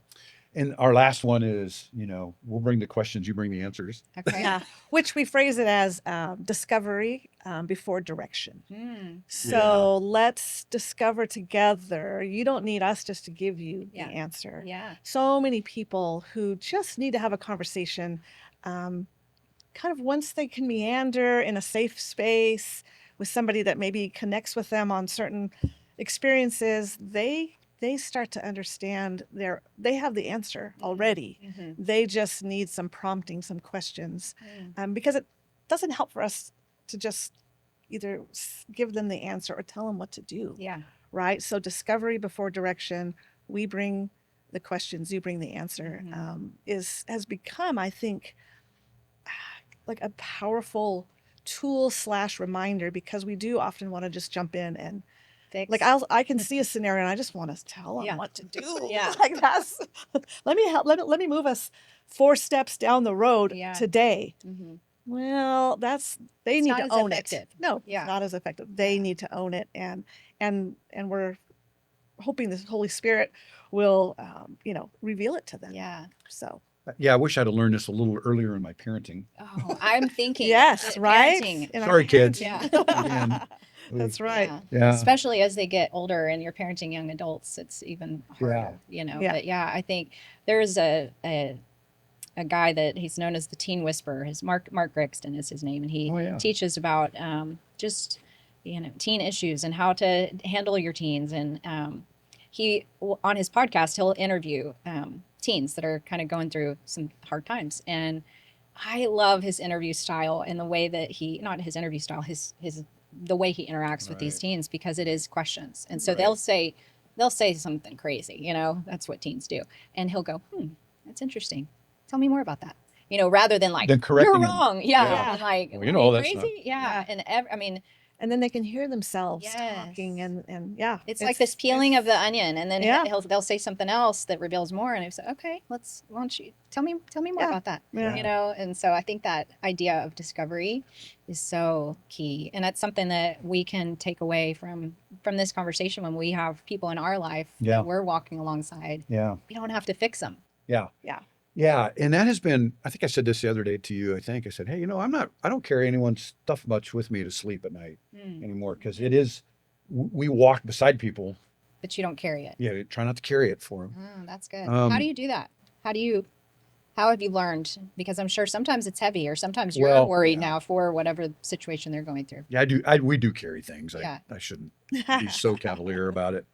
And our last one is, we'll bring the questions, you bring the answers. Okay. Yeah, which we phrase it as discovery before direction. Mm, So let's discover together. You don't need us just to give you Yeah. the answer. yeah. So many people who just need to have a conversation, kind of once they can meander in a safe space with somebody that maybe connects with them on certain experiences, they start to understand they have the answer already. Mhm. They just need some prompting, some questions, Mm. because it doesn't help for us to just either give them the answer or tell them what to do, Yeah. right? So discovery before direction. We bring the questions, you bring the answer. Has become, I think, like a powerful tool / reminder, because we do often want to just jump in and Fix. like I can see a scenario and I just want to tell them Yeah. what to do. Yeah. Like that's let me help. Let me move us 4 steps down the road Yeah. today. Mhm. Well, they It's need not to as own effective. it. No, Yeah. it's not as effective. They Yeah. need to own it, and we're hoping the Holy Spirit will reveal it to them. Yeah. So Yeah, I wish I'd have learned this a little earlier in my parenting. Oh, I'm thinking. yes, that right. parenting- In our Sorry, kids. parenting. Again. That's right. Yeah. Yeah. Especially as they get older and you're parenting young adults, it's even harder, Yeah. But yeah, I think there's a guy that he's known as the teen whisperer. His Mark Grixton is his name, and he Oh, yeah. teaches about just teen issues and how to handle your teens. And he on his podcast he'll interview teens that are kind of going through some hard times. And I love his interview style and the way that not his interview style, the way he interacts with these Right. teens, because it is questions. And so Right. they'll say something crazy, that's what teens do. And he'll go, that's interesting. Tell me more about that. Rather than like, Then correcting you're him. wrong. Yeah. Yeah. And like, Well, "What, are you that's crazy? not. Yeah. Yeah. And I mean, And then they can hear themselves Yes. talking and yeah. it's like this peeling of the onion, and then Yeah. they'll say something else that reveals more. And I say, okay, why don't you tell me more Yeah. about that? Yeah. And so I think that idea of discovery is so key, and that's something that we can take away from this conversation when we have people in our life Yeah. that we're walking alongside. Yeah. We don't have to fix them. Yeah. Yeah. Yeah. And that has been, I think I said this the other day to you. I said, hey, I don't carry anyone's stuff much with me to sleep at night anymore, because we walk beside people. But you don't carry it. Yeah. Try not to carry it for them. Oh, that's good. How do you do that? How have you learned? Because I'm sure sometimes it's heavy, or sometimes you're worried now for whatever situation they're going through. Yeah, we do carry things. Yeah. I shouldn't be so cavalier about it.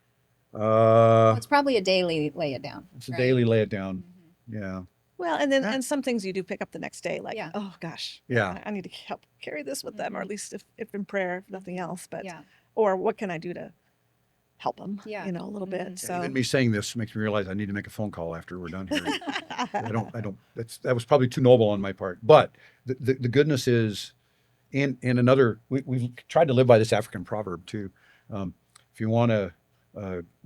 Well, it's probably a daily lay it down. It's a right? daily lay it down. Yeah. Well, and then Yeah. and some things you do pick up the next day, like, Yeah. oh gosh, Yeah. I need to help carry this with them, or at least if in prayer, if nothing else. But Yeah. or what can I do to help them? Yeah. A little Mhm. bit. So Even me saying this makes me realize I need to make a phone call after we're done here. I don't, that was probably too noble on my part. But the goodness is, in another, we've tried to live by this African proverb too. If you want to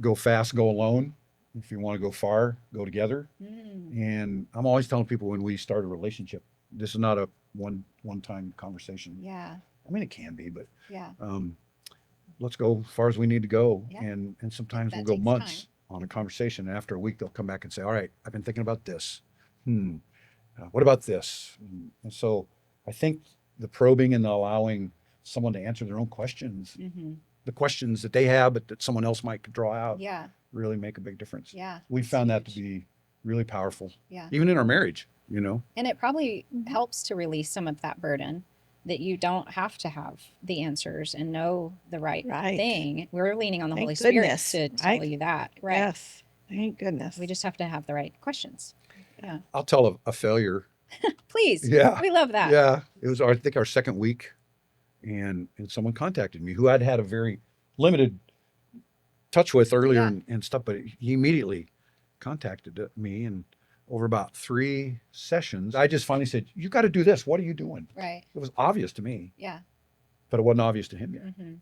go fast, go alone. If you want to go far, go together. And I'm always telling people, when we start a relationship, this is not a one-time conversation. Yeah. I mean, it can be, but Yeah. let's go as far as we need to go. Yeah. And sometimes That we'll go takes months time. on a conversation. And after a week, they'll come back and say, all right, I've been thinking about this. What about this? And so I think the probing and the allowing someone to answer their own questions, the questions that they have, but that someone else might draw out, Yeah. really make a big difference. Yeah. We That's found that to huge. be really powerful, Yeah. even in our marriage, And it probably helps to release some of that burden, that you don't have to have the answers and know the right Right. thing. We're leaning on the Thank Holy Spirit goodness, to tell right? you that. Right. Yes, thank goodness. We just have to have the right questions. Yeah. I'll tell a failure. Please. Yeah. We love that. Yeah. It was, I think, our second week. And someone contacted me who I'd had a very limited touch with earlier Yeah. and stuff, but he immediately contacted me, and over about 3 sessions, I just finally said, you got to do this. What are you doing? Right. It was obvious to me, Yeah. but it wasn't obvious to him yet. Mhm.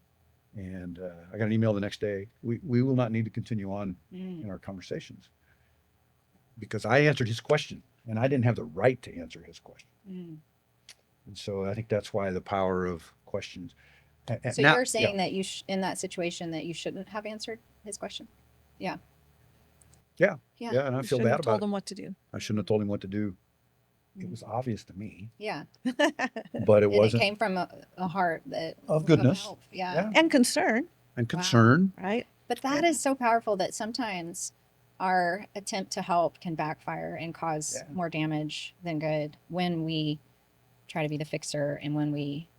And I got an email the next day. We will not need to continue on Mm. in our conversations, because I answered his question and I didn't have the right to answer his question. Mm. And so I think that's why the power of questions. So you're saying that in that situation that you shouldn't have answered his question? Yeah. Yeah. Yeah. Yeah. And I You feel shouldn't bad have about told it. them what to do. I shouldn't have told him what to do. It Mm. was obvious to me, Yeah. but it And it wasn't. came from a heart that Of goodness. help. Yeah. Yeah. And concern, And concern. right? But that is so powerful that sometimes our attempt to help can backfire and cause Yeah. more damage than good when we try to be the fixer, and when we,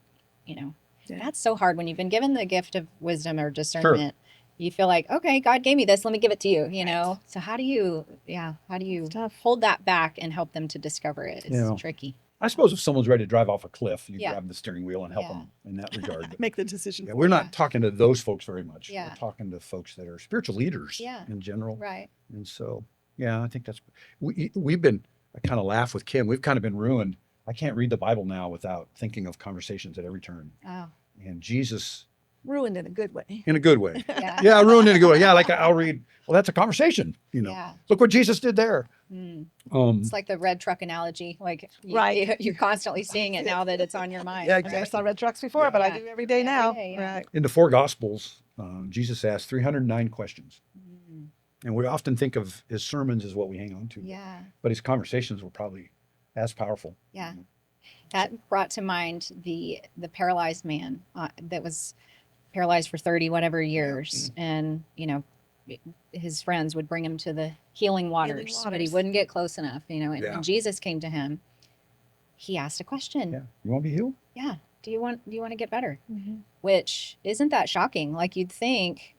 Yeah. that's so hard when you've been given the gift of wisdom or discernment. You feel like, okay, God gave me this, let me give it to you, Right. So how do you It's tough. hold that back and help them to discover it? It's Yeah. tricky. I suppose if someone's ready to drive off a cliff, you Yeah. grab the steering wheel and help Yeah. them in that regard. But Make the decision. yeah, for we're them. not talking to those folks very much. Yeah. We're talking to folks that are spiritual leaders Yeah. in general. Right. And so, yeah, I think we've been, I kind of laugh with Kim. We've kind of been ruined. I can't read the Bible now without thinking of conversations at every turn. Oh, And Jesus, Ruined in a good way. in a good way. yeah. Yeah, ruined in a good way. Yeah, like I'll read, well, that's a conversation, Yeah. Look what Jesus did there. Mm. Um, It's like the red truck analogy. Like, Right. you're constantly seeing it now that it's on your mind. Yeah, I exactly. never saw red trucks before, but Yeah. I do every day Every now. day, yeah. Right. in the 4 Gospels, Jesus asked 309 questions. Mm. And we often think of his sermons as what we hang on to. Yeah. But his conversations were probably as powerful. Yeah. That brought to mind the paralyzed man that was paralyzed for 30 whatever years. And, his friends would bring him to the healing waters, but he waters. wouldn't get close enough, and Yeah. when Jesus came to him, he asked a question. Yeah. You want to be healed? Yeah. Do you want to get better? Mhm. Which isn't that shocking? Like, you'd think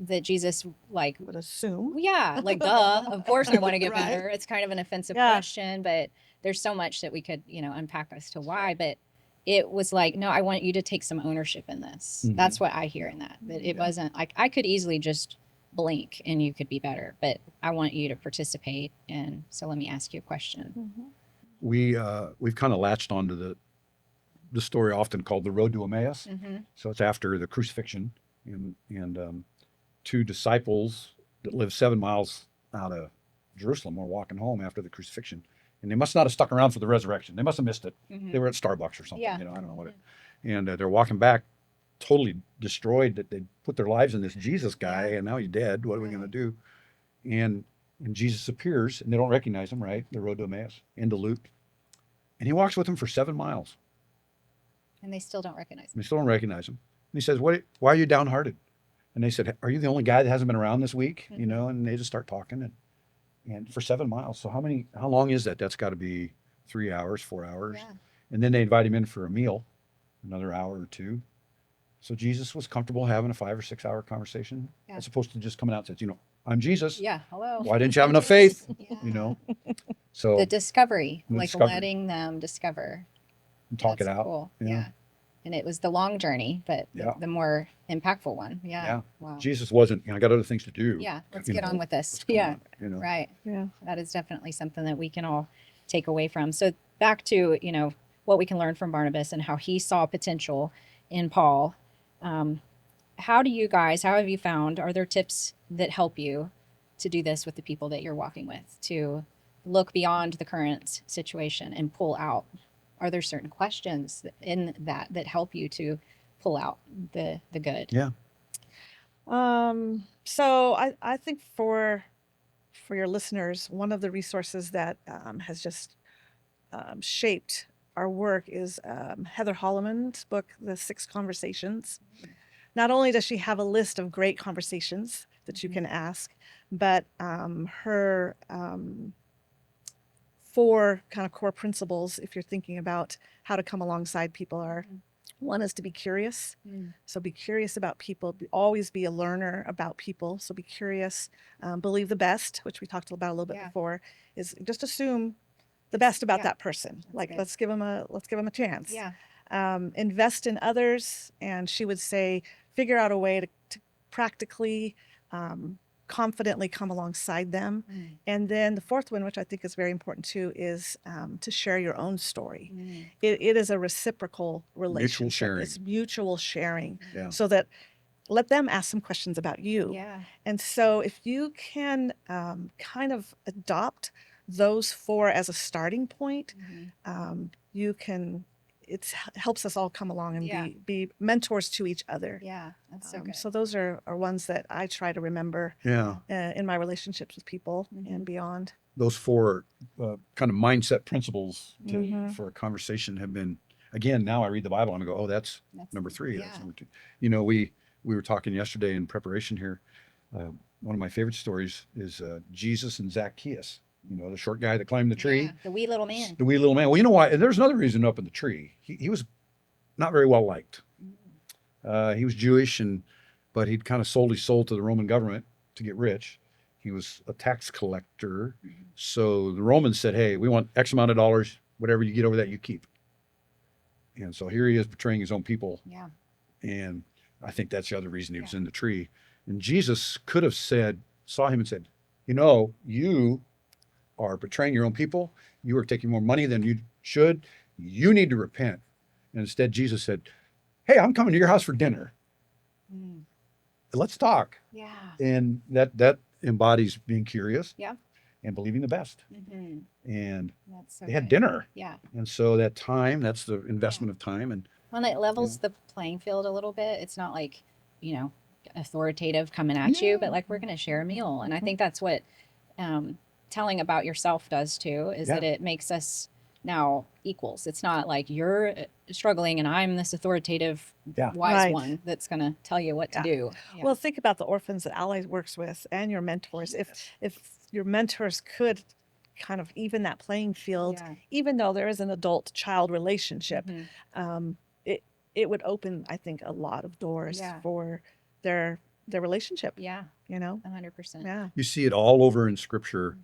that Jesus, like, Would assume. yeah, like, duh, of course I want to get Right. better. It's kind of an offensive Yeah. question, but there's so much that we could, unpack as to why. But it was like, no, I want you to take some ownership in this. Mhm. That's what I hear in that. That it wasn't like I could easily just blink and you could be better, but I want you to participate. And so let me ask you a question. Mhm. We've kind of latched onto the story often called the road to Emmaus. Mm-hmm. So it's after the crucifixion, and two disciples that live 7 miles out of Jerusalem were walking home after the crucifixion, and they must not have stuck around for the resurrection. They must have missed it. Mm-hmm. They were at Starbucks or something. Yeah. I don't know what it. And they're walking back, totally destroyed that they put their lives in this Jesus guy, Yeah. and now he's dead. What are we going to do? And Jesus appears, and they don't recognize him. Right, the road to Emmaus, into Luke, and he walks with them for 7 miles. And they still don't recognize They me. still don't recognize him. And he says, "Why are you downhearted?" And they said, "Are you the only guy that hasn't been around this week?" Mhm. And they just start talking, and for 7 miles. So how long is that? That's got to be 3 hours, 4 hours. Yeah. And then they invite him in for a meal, another hour or two. So Jesus was comfortable having a 5 or 6 hour conversation, Yeah. as opposed to just coming out and says, "I'm Jesus. Yeah. Hello. Why didn't you have enough faith?" Yeah. So The discovery, The like discovery. letting them discover. talk That's it out. Cool. Yeah. Yeah. And it was the long journey, but Yeah. the more impactful one. Yeah. Yeah. Wow. Jesus wasn't, I got other things to do. Yeah. Let's You get know, on with this. what's going Yeah. on, Right. Yeah. That is definitely something that we can all take away from. So back to, what we can learn from Barnabas and how he saw potential in Paul. How have you found, are there tips that help you to do this with the people that you're walking with, to look beyond the current situation and pull out? Are there certain questions in that help you to pull out the good? Yeah. So I think for your listeners, one of the resources that has just shaped our work is Heather Holleman's book, The 6 Conversations. Not only does she have a list of great conversations that you can ask, but her 4 kind of core principles, if you're thinking about how to come alongside people, are one is to be curious. So be curious about people, always be a learner about people. So be curious, believe the best, which we talked about a little bit Yeah. before, is just assume the best about Yeah. that person. That's Like, good. let's give them a chance. Yeah. Invest in others. And she would say, figure out a way to practically, confidently come alongside them. And then the 4th one, which I think is very important too, is to share your own story. It is a reciprocal relationship. sharing. It's mutual sharing. Yeah. So that let them ask some questions about you. Yeah. And so if you can kind of adopt those 4 as a starting point, you can, it helps us all come along and Yeah. be mentors to each other. Yeah. That's so good. So those are ones that I try to remember Yeah. in my relationships with people Mhm. and beyond. Those 4 kind of mindset principles Mhm. for a conversation have been, again, now I read the Bible and I go, oh, that's number 3. That's Yeah. number 2. We were talking yesterday in preparation here. One of my favorite stories is Jesus and Zacchaeus. The short guy that climbed the tree. Yeah. The wee little man. The wee little man. Well, you know why? And there's another reason up in the tree. He was not very well liked. He was Jewish, but he'd kind of sold his soul to the Roman government to get rich. He was a tax collector. So the Romans said, hey, we want X amount of dollars. Whatever you get over that, you keep. And so here he is betraying his own people. Yeah. And I think that's the other reason he was in the tree. And Jesus could have saw him and said, you are betraying your own people. You are taking more money than you should. You need to repent. And instead, Jesus said, hey, I'm coming to your house for dinner. Let's talk. Yeah. And that embodies being curious. Yeah. And believing the best. Mm-hmm. And That's so they had good. dinner. Yeah. And so that time, that's the investment of time. And Well, it levels the playing field a little bit. It's not like, authoritative coming at you, but like, we're going to share a meal. And I think that's what telling about yourself does too, is that it makes us now equals. It's not like you're struggling and I'm this authoritative, wise Right. one that's going to tell you what to do. Yeah. Well, think about the orphans that Ally works with and your mentors. If your mentors could kind of even that playing field, Yeah. even though there is an adult-child relationship, Mhm. it would open, I think, a lot of doors Yeah. for their their relationship, Yeah, you know? 100%. Yeah. You see it all over in Scripture,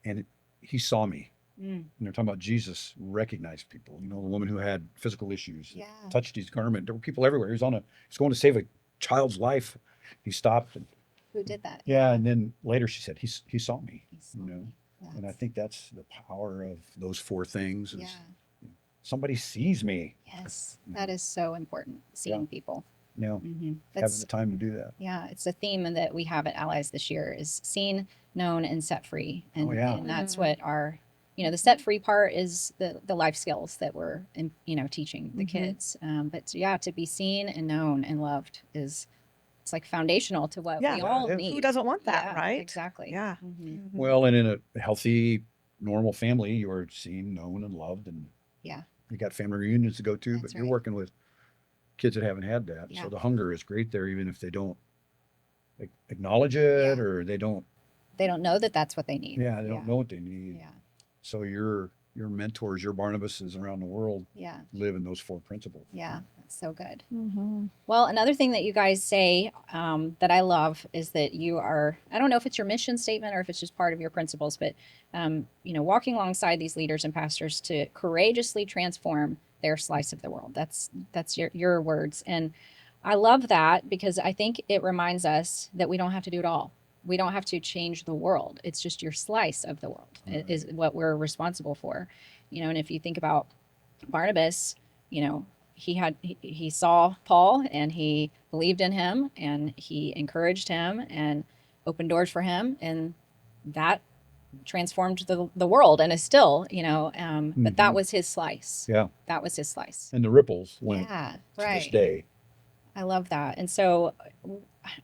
and he saw me. Mm. And they're talking about Jesus recognized people. You know, the woman who had physical issues, Yeah. touched his garment. There were people everywhere. He's going to save a child's life. He stopped. And, Who did that? yeah, and then later she said, he saw me. He saw You know, me. and I That's- think that's the power of those four things. Is yeah. somebody sees me. Yes, that is so important. Seeing Yeah. people. You know, Mm-hmm. having the time to do that. Yeah, it's a theme that we have at Allies this year is seen, known, and set free. And, Oh, yeah. and that's what our, the set free part is the life skills that we're, teaching the kids. But yeah, to be seen and known and loved it's like foundational to what Yeah. we all Yeah, it is. need. Who doesn't want that, Yeah, right? Exactly. Yeah. Mhm. Well, and in a healthy, normal family, you are seen, known, and loved. And Yeah. you got family reunions to go to, That's but you're right. working with kids that haven't had that. Yeah. So the hunger is great there, even if they don't acknowledge it Yeah. or they don't, They don't know that that's what they need. they don't know what they need. Yeah. So your mentors, your Barnabases around the world Yeah. live in those four principles. Yeah. That's so good. Mm-hmm. Well, another thing that you guys say that I love is that you are, I don't know if it's your mission statement or if it's just part of your principles, but, walking alongside these leaders and pastors to courageously transform their slice of the world. That's your words. And I love that because I think it reminds us that we don't have to do it all. We don't have to change the world. It's just your slice of the world is what we're responsible for. And if you think about Barnabas, he saw Paul and he believed in him and he encouraged him and opened doors for him, and that transformed the world and is still, but that was his slice. Yeah. That was his slice. And the ripples went Yeah, to this right. day. I love that. And so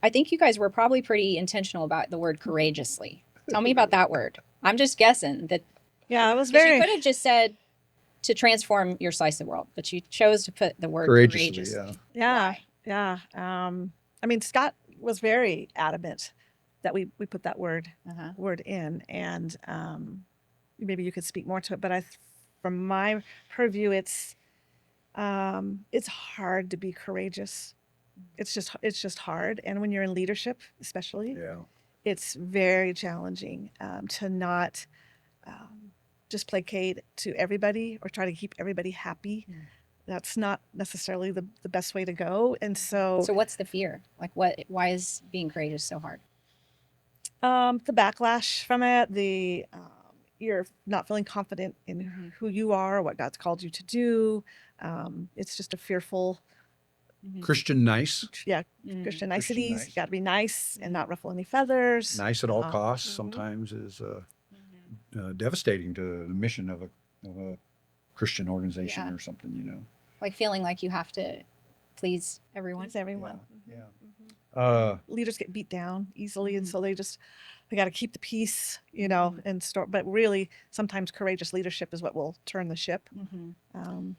I think you guys were probably pretty intentional about the word courageously. Tell me about that word. I'm just guessing that Yeah, it was 'cause very. you could have just said to transform your slice of the world, but you chose to put the word Courageously, courageously. yeah. Yeah, yeah. I mean, Scott was very adamant that we put that word in, and maybe you could speak more to it. But from my purview, it's hard to be courageous. It's just hard, and when you're in leadership, especially, Yeah. it's very challenging to not just placate to everybody or try to keep everybody happy. Mm. That's not necessarily the best way to go. And so what's the fear? Like why is being courageous so hard? the backlash from it, you're not feeling confident in Mhm. who you are or what God's called you to do. It's just a fearful, Christian nice. yeah, Mhm. Christian niceties. nice. You got to be nice and not ruffle any feathers. Nice at all costs Mhm. sometimes is devastating to the mission of a Christian organization Yeah. or something, Like feeling like you have to please everyone. Please everyone. Yeah. Mhm. Leaders get beat down easily, and so they got to keep the peace, and start. But really, sometimes courageous leadership is what will turn the ship. Mhm.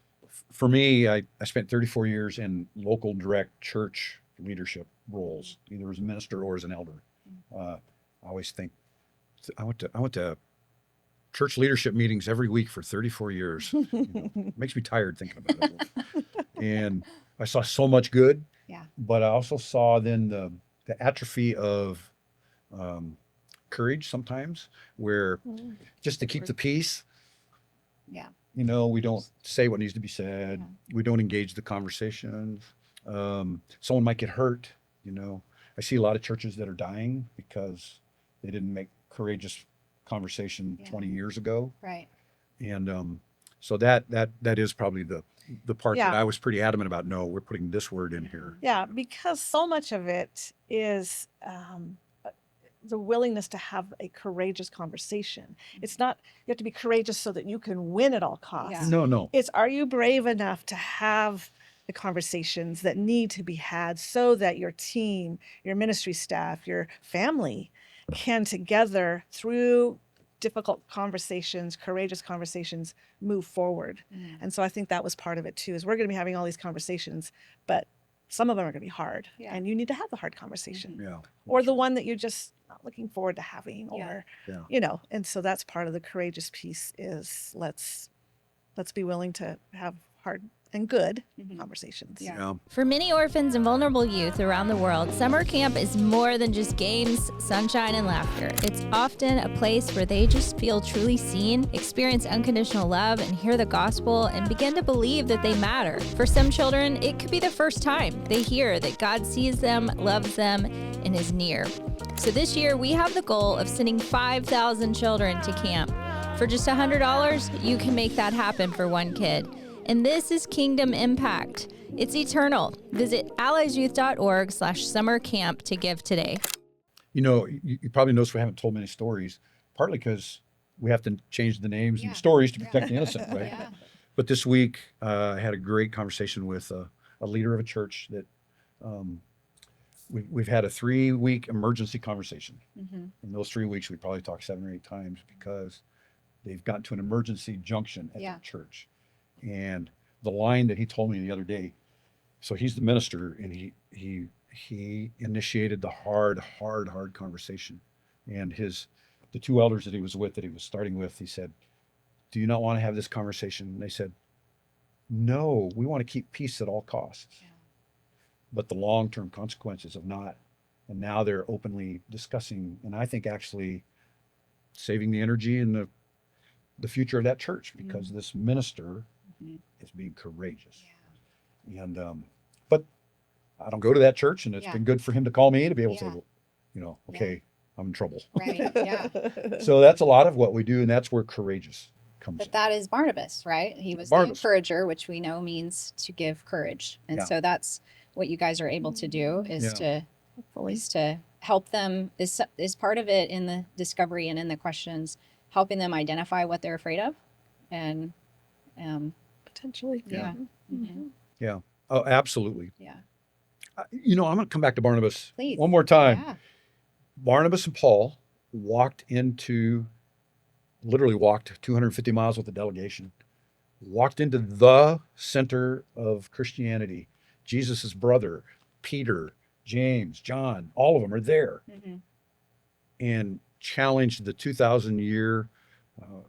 For me, I spent 34 years in local direct church leadership roles, either as a minister or as an elder. I always think I went to church leadership meetings every week for 34 years. Makes me tired thinking about it. And I saw so much good. Yeah. But I also saw then the atrophy of courage sometimes, where just to keep the peace. Yeah. We don't say what needs to be said. Yeah. We don't engage the conversation. Someone might get hurt. I see a lot of churches that are dying because they didn't make courageous conversation 20 years ago. Right. And so that is probably the part that Yeah. I was pretty adamant about. No, we're putting this word in here. Yeah, because so much of it is the willingness to have a courageous conversation. It's not you have to be courageous so that you can win at all costs. Yeah. No. It's are you brave enough to have the conversations that need to be had so that your team, your ministry staff, your family can together through difficult conversations, courageous conversations, move forward. Mm. And so I think that was part of it too, is we're going to be having all these conversations, but some of them are going to be hard, Yeah. and you need to have the hard conversation Yeah. or the one that you're just not looking forward to having, or, Yeah. and so that's part of the courageous piece is let's be willing to have hard and good Mhm. conversations. Yeah. Yeah. For many orphans and vulnerable youth around the world, summer camp is more than just games, sunshine, and laughter. It's often a place where they just feel truly seen, experience unconditional love, and hear the gospel and begin to believe that they matter. For some children, it could be the first time they hear that God sees them, loves them, and is near. So this year, we have the goal of sending 5,000 children to camp. For just $100, you can make that happen for one kid. And this is Kingdom Impact. It's eternal. Visit alliesyouth.org/summer camp to give today. You know, you probably notice we haven't told many stories, partly because we have to change the names and Yeah. the stories to protect the innocent, right? Yeah. But this week, I had a great conversation with a leader of a church that we've had a 3-week emergency conversation. Mhm. In those 3 weeks, we probably talked 7 or 8 times because they've gotten to an emergency junction at Yeah. the church. And the line that he told me the other day, so he's the minister, and he initiated the hard conversation. And the 2 elders that he was with, that he was starting with, he said, "Do you not want to have this conversation?" And they said, "No, we want to keep peace at all costs." Yeah. But the long-term consequences of not, and now they're openly discussing, and I think actually saving the energy and the future of that church, because this minister Mhm. is being courageous. Yeah. And but I don't go to that church, and it's Yeah. been good for him to call me to be able to say, Yeah. well, you know, okay, I'm in trouble. Right. Yeah. So that's a lot of what we do, and that's where courageous comes But in. that is Barnabas, right? He was Barnabas. the encourager, which we know means to give courage. And Yeah. so that's what you guys are able to do is Yeah. to help them is part of it in the discovery and in the questions, helping them identify what they're afraid of. And Potentially. yeah. Mhm. Yeah. Oh, absolutely. Yeah. You know, I'm going to come back to Barnabas Please. one more time. Yeah. Barnabas and Paul literally walked 250 miles with a delegation, walked into the center of Christianity. Jesus's brother, Peter, James, John, all of them are there, Mhm. and challenged the 2,000-year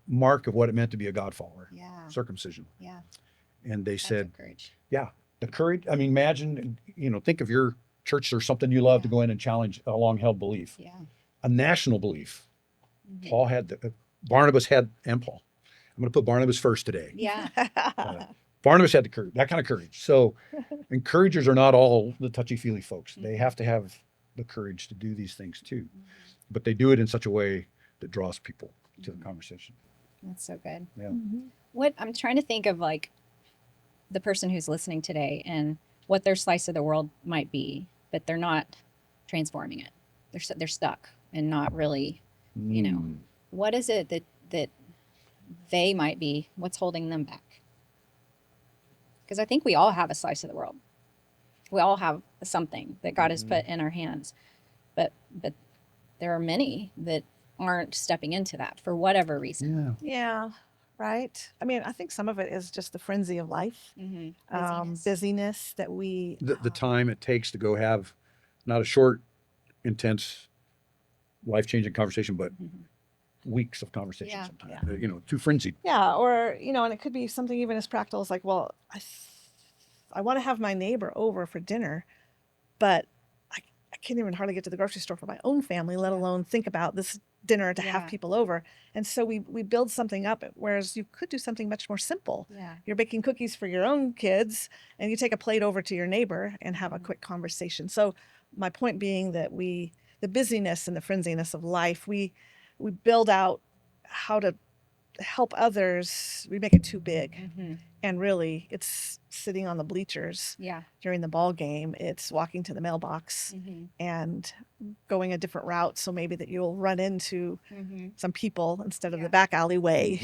mark of what it meant to be a God follower, Yeah. circumcision. Yeah. And they That's said, courage. yeah, the courage. I mean, imagine, think of your church or something you love to Yeah. go in and challenge a long held belief, Yeah. a national belief. Mhm. Barnabas had, and Paul. I'm going to put Barnabas first today. Yeah. Barnabas had the courage, that kind of courage. So encouragers are not all the touchy-feely folks. They have to have the courage to do these things too. But they do it in such a way that draws people to the conversation. That's so good. Yeah. What I'm trying to think of, like the person who's listening today and what their slice of the world might be, but they're not transforming it. They're stuck and not really, Mm. what is it that they might be, what's holding them back? Because I think we all have a slice of the world. We all have something that God has put in our hands, but there are many that aren't stepping into that for whatever reason. Yeah. Yeah, right. I mean, I think some of it is just the frenzy of life, busyness that we. The time it takes to go have not a short, intense, life-changing conversation, but weeks of conversation Yeah. sometimes. Too frenzied. Yeah, or and it could be something even as practical as like, well, I want to have my neighbor over for dinner, but I can't even hardly get to the grocery store for my own family, let alone think about this dinner to have Yeah. people over. And so we build something up, whereas you could do something much more simple. Yeah. You're baking cookies for your own kids, and you take a plate over to your neighbor and have a quick conversation. So my point being that the busyness and the frenziness of life, we build out how to help others. We make it too big. And really, it's sitting on the bleachers Yeah. during the ball game. It's walking to the mailbox and going a different route, so maybe that you'll run into some people instead of the back alleyway,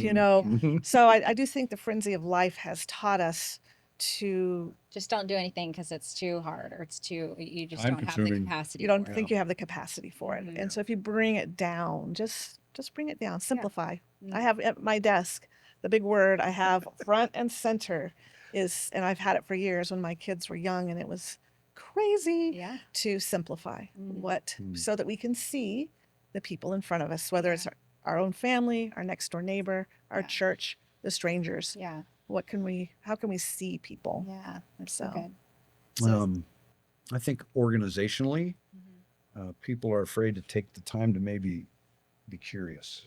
So I do think the frenzy of life has taught us to. Just don't do anything because it's too hard or it's too, you just don't have the Time-consuming. capacity. You don't for it. think you have the capacity for it. And so if you bring it down, just bring it down, simplify. I have at my desk, the big word I have front and center is, and I've had it for years when my kids were young, and it was crazy Yeah. to simplify so that we can see the people in front of us, whether it's our own family, our next door neighbor, our church, the strangers. Yeah. how can we see people? Yeah, that's so So- good. I think organizationally, people are afraid to take the time to maybe be curious.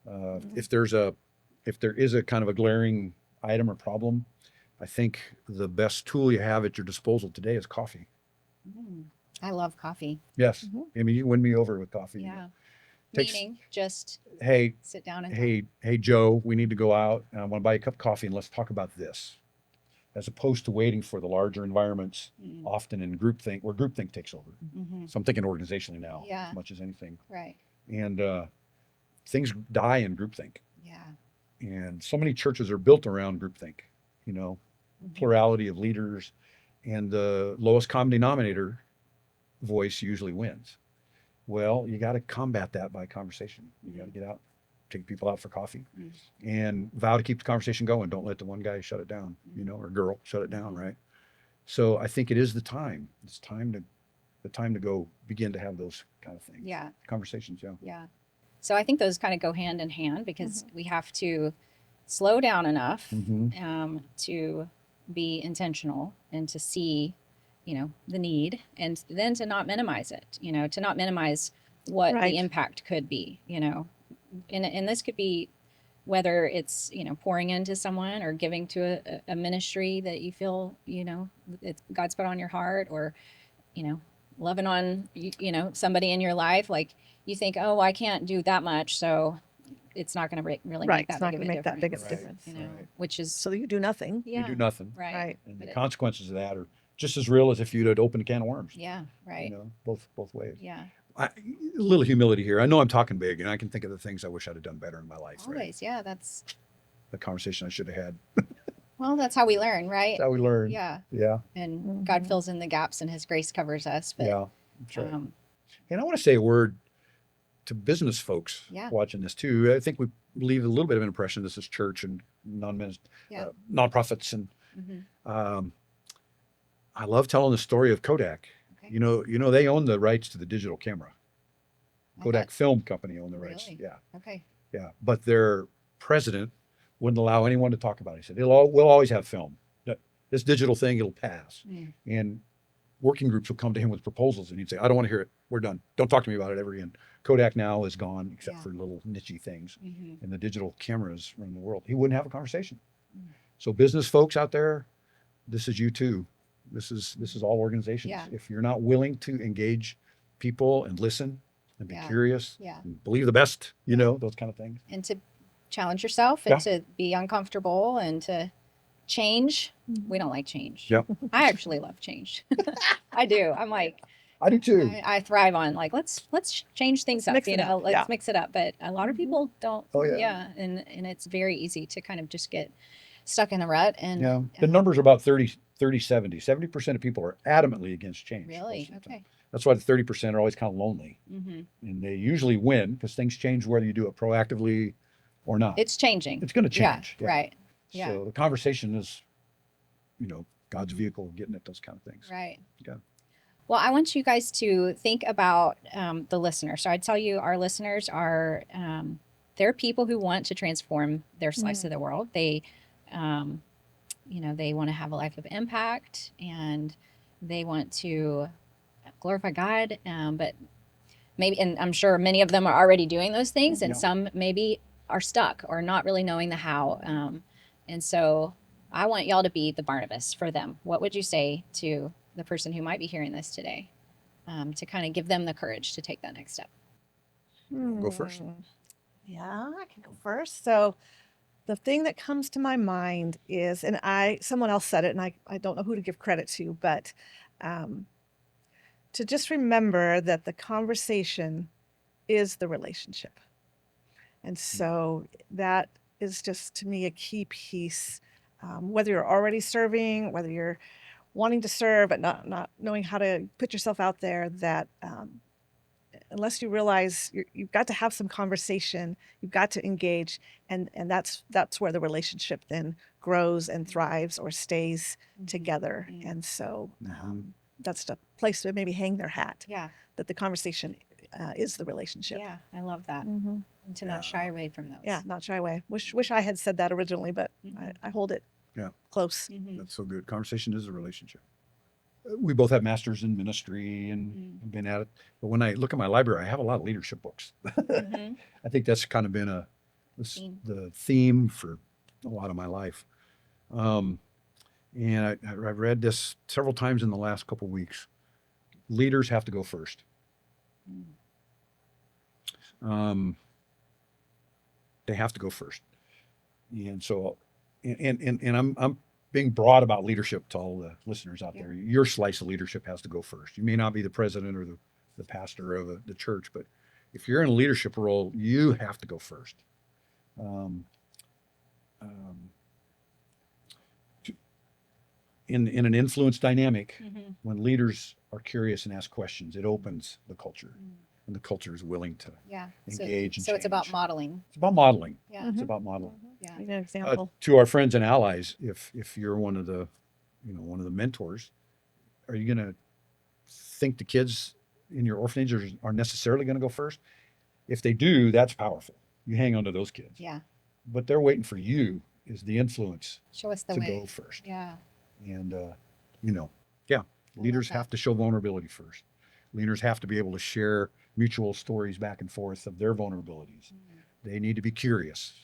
If there is a kind of a glaring item or problem, I think the best tool you have at your disposal today is coffee. I love coffee. Yes. I mean, you win me over with coffee. Yeah. Takes- Meaning just Hey, sit down and talk. hey, Joe, we need to go out and I want to buy you a cup of coffee and let's talk about this. As opposed to waiting for the larger environments, often in groupthink, where groupthink takes over. So I'm thinking organizationally now, Yeah. as much as anything. Right. And things die in groupthink. Yeah. And so many churches are built around groupthink, you know, plurality of leaders, and the lowest common denominator voice usually wins. Well, you got to combat that by conversation. You got to get out, take people out for coffee, and vow to keep the conversation going. Don't let the one guy shut it down, you know, or girl shut it down, right? So I think it is the time. It's the time to go begin to have those kind of things. Yeah. Conversations, yeah. Yeah. So I think those kind of go hand in hand because we have to slow down enough to be intentional and to see, you know, the need, and then to not minimize it, you know, to not minimize what Right. the impact could be, you know, and this could be whether it's, you know, pouring into someone or giving to a ministry that you feel, you know, God's put on your heart, or, you know, loving on, you know, somebody in your life. Like you think, oh, I can't do that much, so it's not going to really Right, make that it's not big of gonna a make that big of a difference, difference. you know, Right. which is, So you do nothing. yeah, You do nothing. right. Right. And But the it- consequences of that are just as real as if you'd opened a can of worms. yeah, right. You know, both ways. Yeah, A little humility here. I know I'm talking big, and I can think of the things I wish I'd have done better in my life. Right? always. Yeah, that's, The conversation I should have had. well, that's how we learn, right? That's how we learn. Yeah. Yeah. And God fills in the gaps and his grace covers us. But, Yeah. That's right. um, And I want to say a word to business folks Yeah. watching this too. I think we leave a little bit of an impression. This is church and Yeah. nonprofits, and mhm. I love telling the story of Kodak. Okay. You know, they own the rights to the digital camera. I Kodak bet. Film Company owned the rights. Really? Yeah, Okay. yeah. But their president wouldn't allow anyone to talk about it. He said, we'll always have film. This digital thing, it'll pass. Mm. And working groups will come to him with proposals, and he'd say, I don't want to hear it. We're done. Don't talk to me about it ever again. Kodak now is gone, except Yeah. for little niche things. Mhm. And the digital cameras run the world. He wouldn't have a conversation. Mm. So business folks out there, this is you too. This is all organizations. Yeah. If you're not willing to engage people and listen and be Yeah. curious, Yeah. and believe the best, you know, those kind of things. And to challenge yourself and to be uncomfortable and to change. We don't like change. Yep. I actually love change. I do. I'm like, I do too. I thrive on like, let's change things up, mix you it know, up. let's Yeah. mix it up. But a lot of people don't. Oh, yeah. And it's very easy to kind of just get stuck in the rut. And Yeah. The numbers are about 30, 70. 70% of people are adamantly against change. really, most of the time. okay. That's why the 30% are always kind of lonely. Hmm. And they usually win because things change whether you do it proactively or not. It's changing. It's going to change. Yeah, right. Yeah. So the conversation is, you know, God's vehicle of getting at those kind of things. Right. Okay. Well, I want you guys to think about the listener. So I'd tell you, our listeners are they're people who want to transform their slice of the world. They, you know, they want to have a life of impact and they want to glorify God. But maybe, and I'm sure many of them are already doing those things, and Yeah. some maybe are stuck or not really knowing the how. And so I want y'all to be the Barnabas for them. What would you say to the person who might be hearing this today, to kind of give them the courage to take that next step? Go first. Yeah, I can go first. So the thing that comes to my mind is, and someone else said it, and I don't know who to give credit to, but to just remember that the conversation is the relationship. And so that is just, to me, a key piece, whether you're already serving, whether you're wanting to serve, but not knowing how to put yourself out there, that unless you realize you've got to have some conversation, you've got to engage, and that's where the relationship then grows and thrives or stays together. Mhm. And so Mhm. that's the place to maybe hang their hat, Yeah. that the conversation is the relationship. Yeah. I love that. Mhm. And to not shy away from those. Yeah, not shy away. Wish I had said that originally, but Mhm. I hold it Yeah. close. That's so good. Conversation is a relationship. We both have masters in ministry and been at it. But when I look at my library, I have a lot of leadership books. I think that's kind of been the theme for a lot of my life. And I've read this several times in the last couple of weeks. Leaders have to go first. They have to go first. And so, and I'm being broad about leadership to all the listeners out there. Your slice of leadership has to go first. You may not be the president or the pastor of the church, but if you're in a leadership role, you have to go first. In an influence dynamic, when leaders are curious and ask questions, it opens the culture, and the culture is willing to engage. So it's about modeling. It's about modeling. Yeah. It's about modeling. Yeah. An example. To our friends and allies, if you're one of the mentors, are you going to think the kids in your orphanage are necessarily going to go first? If they do, that's powerful. You hang on to those kids. Yeah. But they're waiting for you as the influence Show us the to way. go first. Yeah. And leaders have to show vulnerability first. Leaders have to be able to share mutual stories back and forth of their vulnerabilities. They need to be curious.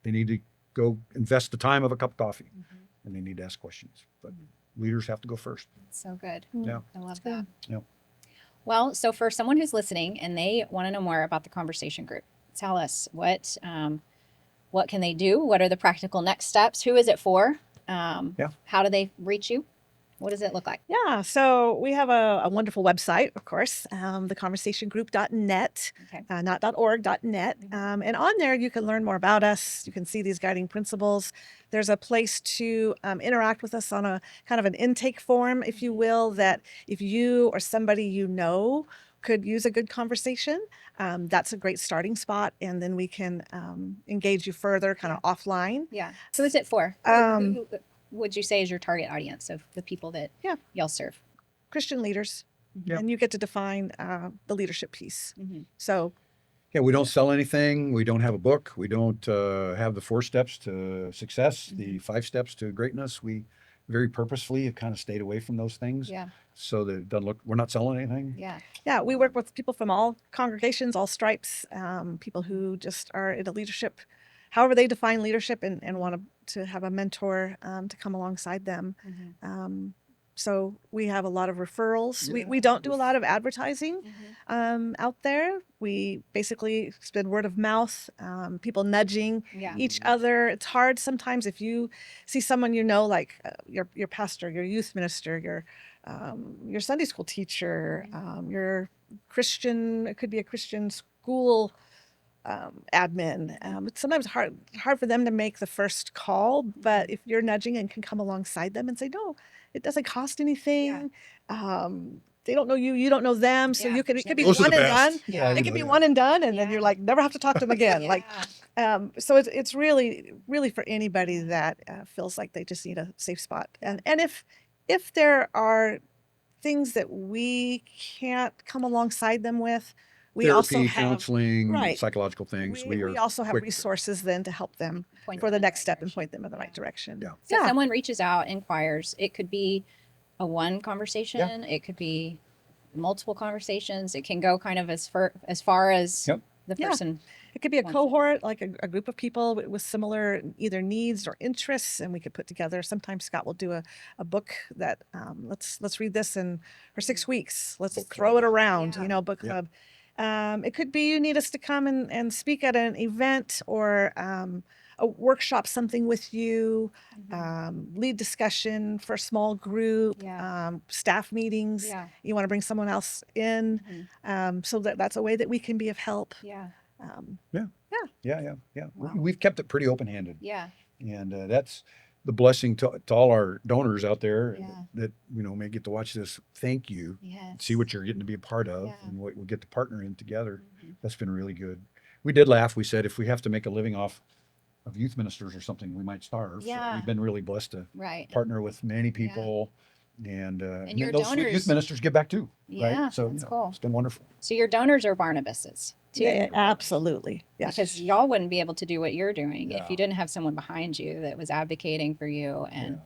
They need to go invest the time of a cup of coffee, and they need to ask questions. But leaders have to go first. So good. Yeah. I love that. Yeah. Well, so for someone who's listening and they want to know more about the conversation group, tell us what can they do? What are the practical next steps? Who is it for? How do they reach you? What does it look like? Yeah, so we have a wonderful website, of course, theconversationgroup.net, not .org, .net. And on there, you can learn more about us. You can see these guiding principles. There's a place to interact with us on a kind of an intake form, if you will, that if you or somebody you know could use a good conversation, that's a great starting spot. And then we can engage you further kind of offline. Yeah. So is it for? Who would you say is your target audience of the people that y'all serve? Christian leaders. Yeah. And you get to define the leadership piece. So we don't sell anything. We don't have a book. We don't have the 4 steps to success, the 5 steps to greatness. We very purposefully have kind of stayed away from those things. Yeah. So that it doesn't look, we're not selling anything. Yeah. Yeah, we work with people from all congregations, all stripes, people who just are in a leadership, however they define leadership, and want to have a mentor to come alongside them. So we have a lot of referrals. We don't do a lot of advertising out there. We basically spend word of mouth, people nudging each other. It's hard sometimes if you see someone you know, like your pastor, your youth minister, your Sunday school teacher, your Christian, it could be a Christian school admin. It's sometimes hard for them to make the first call, but if you're nudging and can come alongside them and say, no, it doesn't cost anything. They don't know you, you don't know them. So it could be Those are one the and done. best. Yeah, It could be one and done. And then you're like, never have to talk to them again. So it's really, really for anybody that feels like they just need a safe spot. And if there are things that we can't come alongside them with, we Therapy, also have counseling, psychological things. we also have resources then to help them for the next step and point them in the right direction. So if someone reaches out, inquires, it could be a one conversation. It could be multiple conversations. It can go kind of as far as the person. It could be a cohort, like a group of people with similar either needs or interests, and we could put together. Sometimes Scott will do a book that let's read this for 6 weeks. Let's throw it around, book club. It could be you need us to come and speak at an event or a workshop, something with you, lead discussion for a small group, staff meetings. You want to bring someone else in, so that's a way that we can be of help. Wow. We've kept it pretty open-handed. And that's the blessing to all our donors out there that may get to watch this. Thank you. See what you're getting to be a part of and what we'll get to partner in together. That's been really good. We did laugh. We said if we have to make a living off of youth ministers or something, we might starve. So we've been really blessed to partner with many people. And your those donors, youth ministers give back too. Yeah, right? So that's cool. It's been wonderful. So your donors are Barnabases. too. Yeah, absolutely. Yeah. Because y'all wouldn't be able to do what you're doing if Yeah. you didn't have someone behind you that was advocating for you and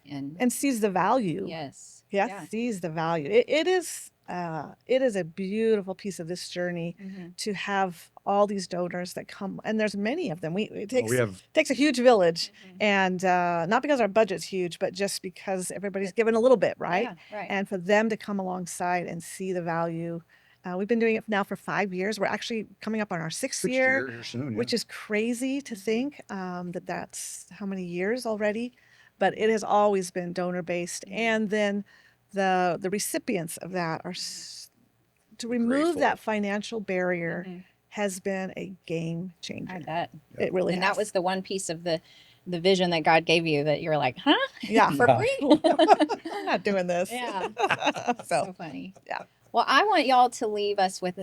And sees the value. yes. Yeah, Yeah. sees the value. It is a beautiful piece of this journey to have all these donors that come, and there's many of them. It takes a huge village, and not because our budget's huge, but just because everybody's given a little bit, right? Yeah, right. And for them to come alongside and see the value. We've been doing it now for 5 years. We're actually coming up on our sixth year, here soon, which is crazy to think that's how many years already. But it has always been donor based, and then the recipients of that are to remove Grateful. that financial barrier has been a game changer. I bet. It really And has. that was the one piece of the vision that God gave you that you're like, huh? Yeah. For free? I'm not doing this. Yeah. So So funny. yeah. Well, I want y'all to leave us with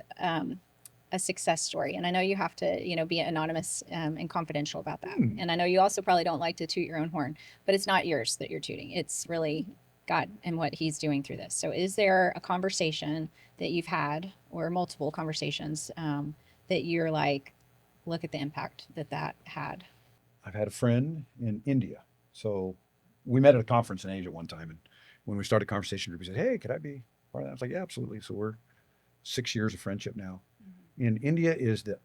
a success story. And I know you have to, be anonymous and confidential about that. And I know you also probably don't like to toot your own horn, but it's not yours that you're tooting. It's really God and what he's doing through this. So is there a conversation that you've had or multiple conversations that you're like, look at the impact that had? I've had a friend in India. So we met at a conference in Asia one time. And when we started a conversation group, he said, hey, could I be part of that? I was like, yeah, absolutely. So we're 6 years of friendship now. And India is the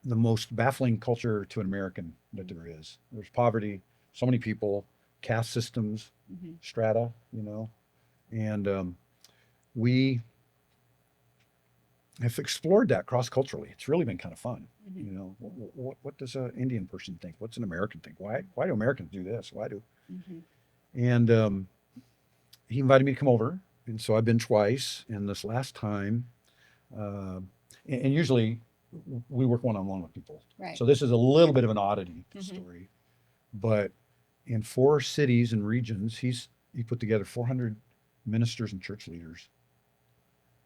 most baffling culture to an American that there is. There's poverty, so many people, caste systems, strata, and we have explored that cross-culturally. It's really been kind of fun. What does an Indian person think? What's an American think? Why do Americans do this? And he invited me to come over, and so I've been twice. And this last time, and usually we work one-on-one with people. Right. So this is a little bit of an oddity story, but in 4 cities and regions, he put together 400 ministers and church leaders,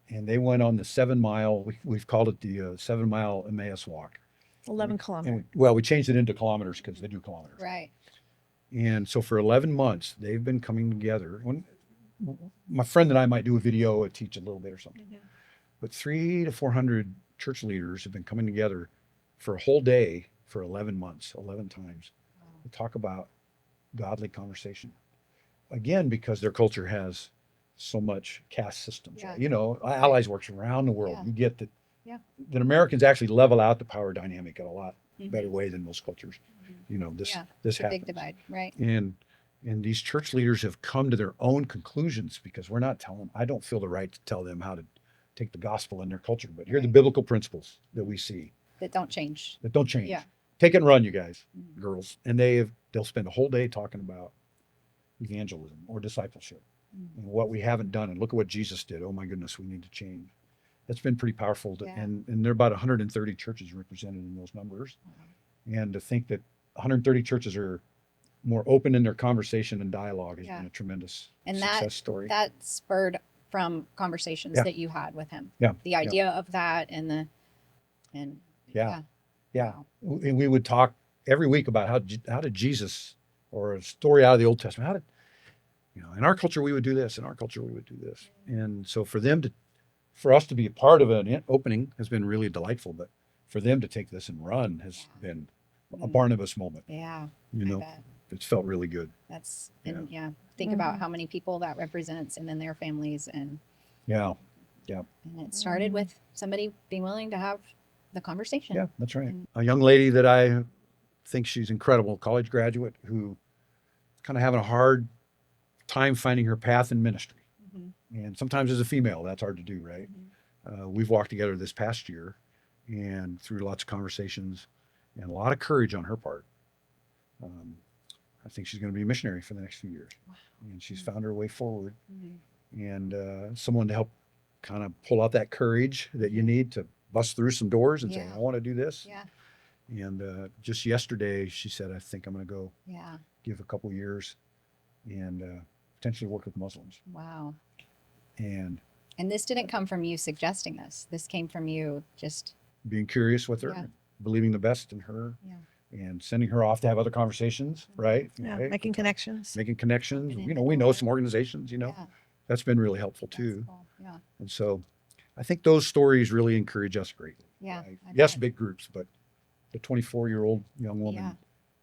and they went on the 7-mile. We've called it the 7-mile Emmaus walk. 11 kilometers. And we changed it into kilometers because they do kilometers. Right. And so for 11 months, they've been coming together. My friend and I might do a video, teach a little bit or something. But 300 to 400 church leaders have been coming together for a whole day for 11 months, 11 times, to talk about godly conversation. Again, because their culture has so much caste systems. Yeah. Allies works around the world. Yeah. You get that Americans actually level out the power dynamic in a lot better way than most cultures. This It's a happens. big divide, right? And these church leaders have come to their own conclusions because we're not telling them. I don't feel the right to tell them how to take the gospel in their culture, but here are the biblical principles that we see That don't change. that don't change. Yeah. Take it and run, you guys, girls. And they'll spend a whole day talking about evangelism or discipleship and what we haven't done. And look at what Jesus did. Oh my goodness, we need to change. That's been pretty powerful. And there are about 130 churches represented in those numbers. And to think that 130 churches are more open in their conversation and dialogue has been a tremendous success story. That spurred from conversations that you had with him. Yeah. The idea of that and Yeah. Wow. And we would talk every week about how did Jesus, or a story out of the Old Testament, how did, in our culture we would do this, in our culture we would do this. And so for us to be a part of an opening has been really delightful, but for them to take this and run has been a Barnabas moment. Yeah. I bet. It's felt really good. That's, think about how many people that represents and then their families and Yeah. And it started with somebody being willing to have the conversation. Yeah, that's right. A young lady that I think she's incredible, college graduate, who kind of having a hard time finding her path in ministry. And sometimes as a female, that's hard to do, right? We've walked together this past year and through lots of conversations and a lot of courage on her part. I think she's going to be a missionary for the next few years. Wow. And she's found her way forward. And someone to help kind of pull out that courage that you need to bust through some doors and say, I want to do this. Yeah. And just yesterday, she said, I think I'm going to go give a couple years and potentially work with Muslims. Wow. And this didn't come from you suggesting this. This came from you just being curious with her, believing the best in her, and sending her off to have other conversations, right? Yeah, making connections. Making connections. We know some organizations, that's been really helpful too. Cool. Yeah. And so I think those stories really encourage us greatly. Yeah. Right? I Yes, bet. big groups, but the 24-year-old young woman Yeah.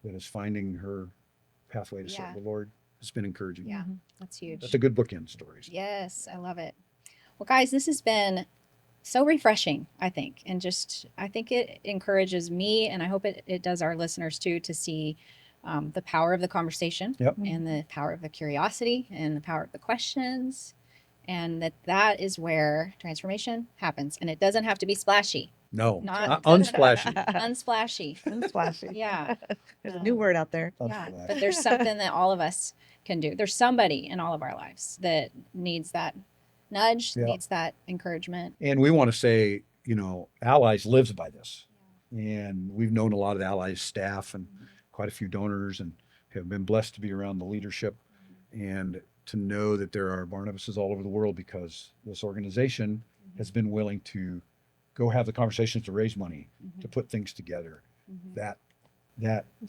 that is finding her pathway to Yeah. serve the Lord has been encouraging. Yeah. That's huge. That's a good bookend stories. Yes, I love it. Well, guys, this has been so refreshing, I think. And just, I think it encourages me, and I hope it does our listeners too, to see the power of the conversation Yep. and the power of the curiosity and the power of the questions. And that is where transformation happens. And it doesn't have to be splashy, No, Not- unsplashy. unsplashy. Unsplashy. Yeah. There's a new word out there. Yeah, Unsplashy. but there's something that all of us can do. There's somebody in all of our lives that needs that nudge, Yeah. needs that encouragement. And we want to say, Allies lives by this. And we've known a lot of the Allies staff and quite a few donors and have been blessed to be around the leadership and to know that there are Barnabases all over the world because this organization has been willing to go have the conversations to raise money, to put things together. That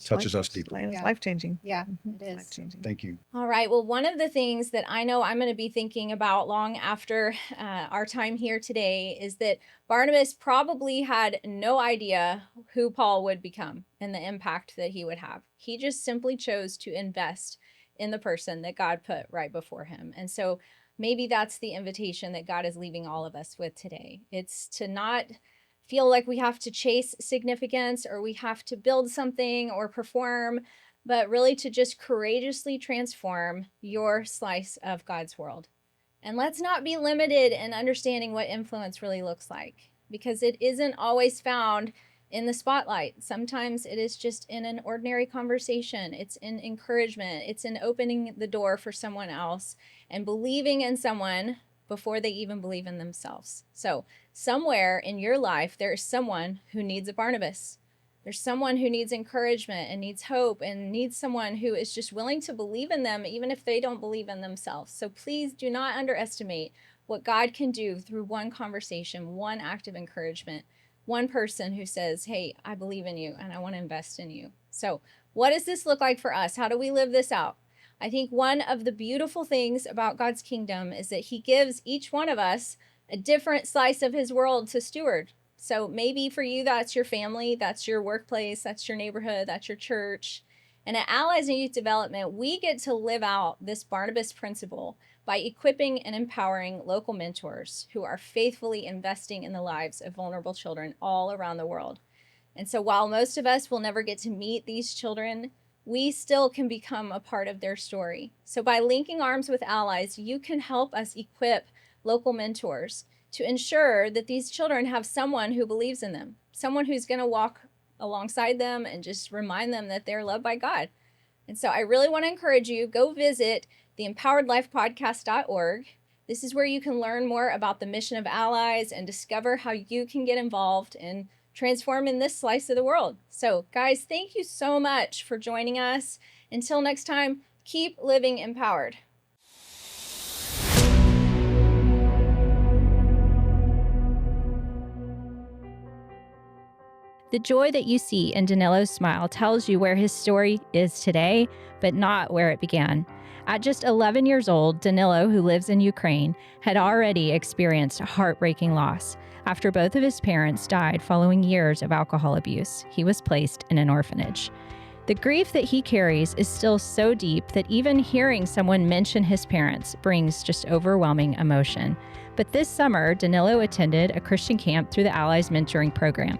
touches us deeply. Yeah. Life-changing. Yeah, it is. Life-changing. Thank you. All right. Well, one of the things that I know I'm going to be thinking about long after our time here today is that Barnabas probably had no idea who Paul would become and the impact that he would have. He just simply chose to invest in the person that God put right before him. And so maybe that's the invitation that God is leaving all of us with today. It's to not feel like we have to chase significance or we have to build something or perform, but really to just courageously transform your slice of God's world. And let's not be limited in understanding what influence really looks like, because it isn't always found in the spotlight. Sometimes it is just in an ordinary conversation. It's in encouragement. It's in opening the door for someone else and believing in someone before they even believe in themselves. So somewhere in your life, there is someone who needs a Barnabas. There's someone who needs encouragement and needs hope and needs someone who is just willing to believe in them, even if they don't believe in themselves. So please do not underestimate what God can do through one conversation, one act of encouragement, one person who says, hey, I believe in you and I want to invest in you. So what does this look like for us? How do we live this out? I think one of the beautiful things about God's kingdom is that he gives each one of us a different slice of his world to steward. So maybe for you, that's your family, that's your workplace, that's your neighborhood, that's your church. And at Allies and Youth Development, we get to live out this Barnabas Principle by equipping and empowering local mentors who are faithfully investing in the lives of vulnerable children all around the world. And so while most of us will never get to meet these children, we still can become a part of their story. So by linking arms with Allies, you can help us equip local mentors to ensure that these children have someone who believes in them, someone who's going to walk alongside them and just remind them that they're loved by God. And so I really want to encourage you, go visit theempoweredlifepodcast.org. This is where you can learn more about the mission of Allies and discover how you can get involved in transforming this slice of the world. So guys, thank you so much for joining us. Until next time, keep living empowered. The joy that you see in Danilo's smile tells you where his story is today, but not where it began. At just 11 years old, Danilo, who lives in Ukraine, had already experienced heartbreaking loss. After both of his parents died following years of alcohol abuse, he was placed in an orphanage. The grief that he carries is still so deep that even hearing someone mention his parents brings just overwhelming emotion. But this summer, Danilo attended a Christian camp through the Allies Mentoring Program.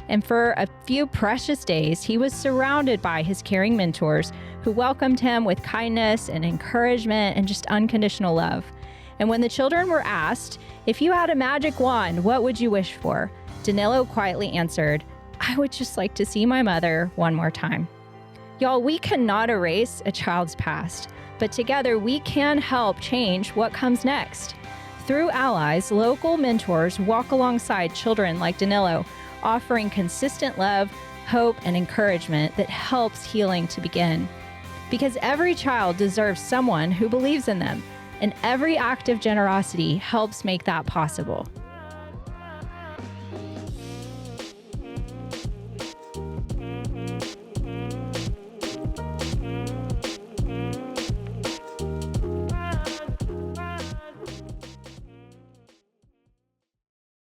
And for a few precious days, he was surrounded by his caring mentors who welcomed him with kindness and encouragement and just unconditional love. And when the children were asked, if you had a magic wand, what would you wish for? Danilo quietly answered, I would just like to see my mother one more time. Y'all, we cannot erase a child's past, but together we can help change what comes next. Through Allies, local mentors walk alongside children like Danilo, offering consistent love, hope, and encouragement that helps healing to begin. Because every child deserves someone who believes in them, and every act of generosity helps make that possible.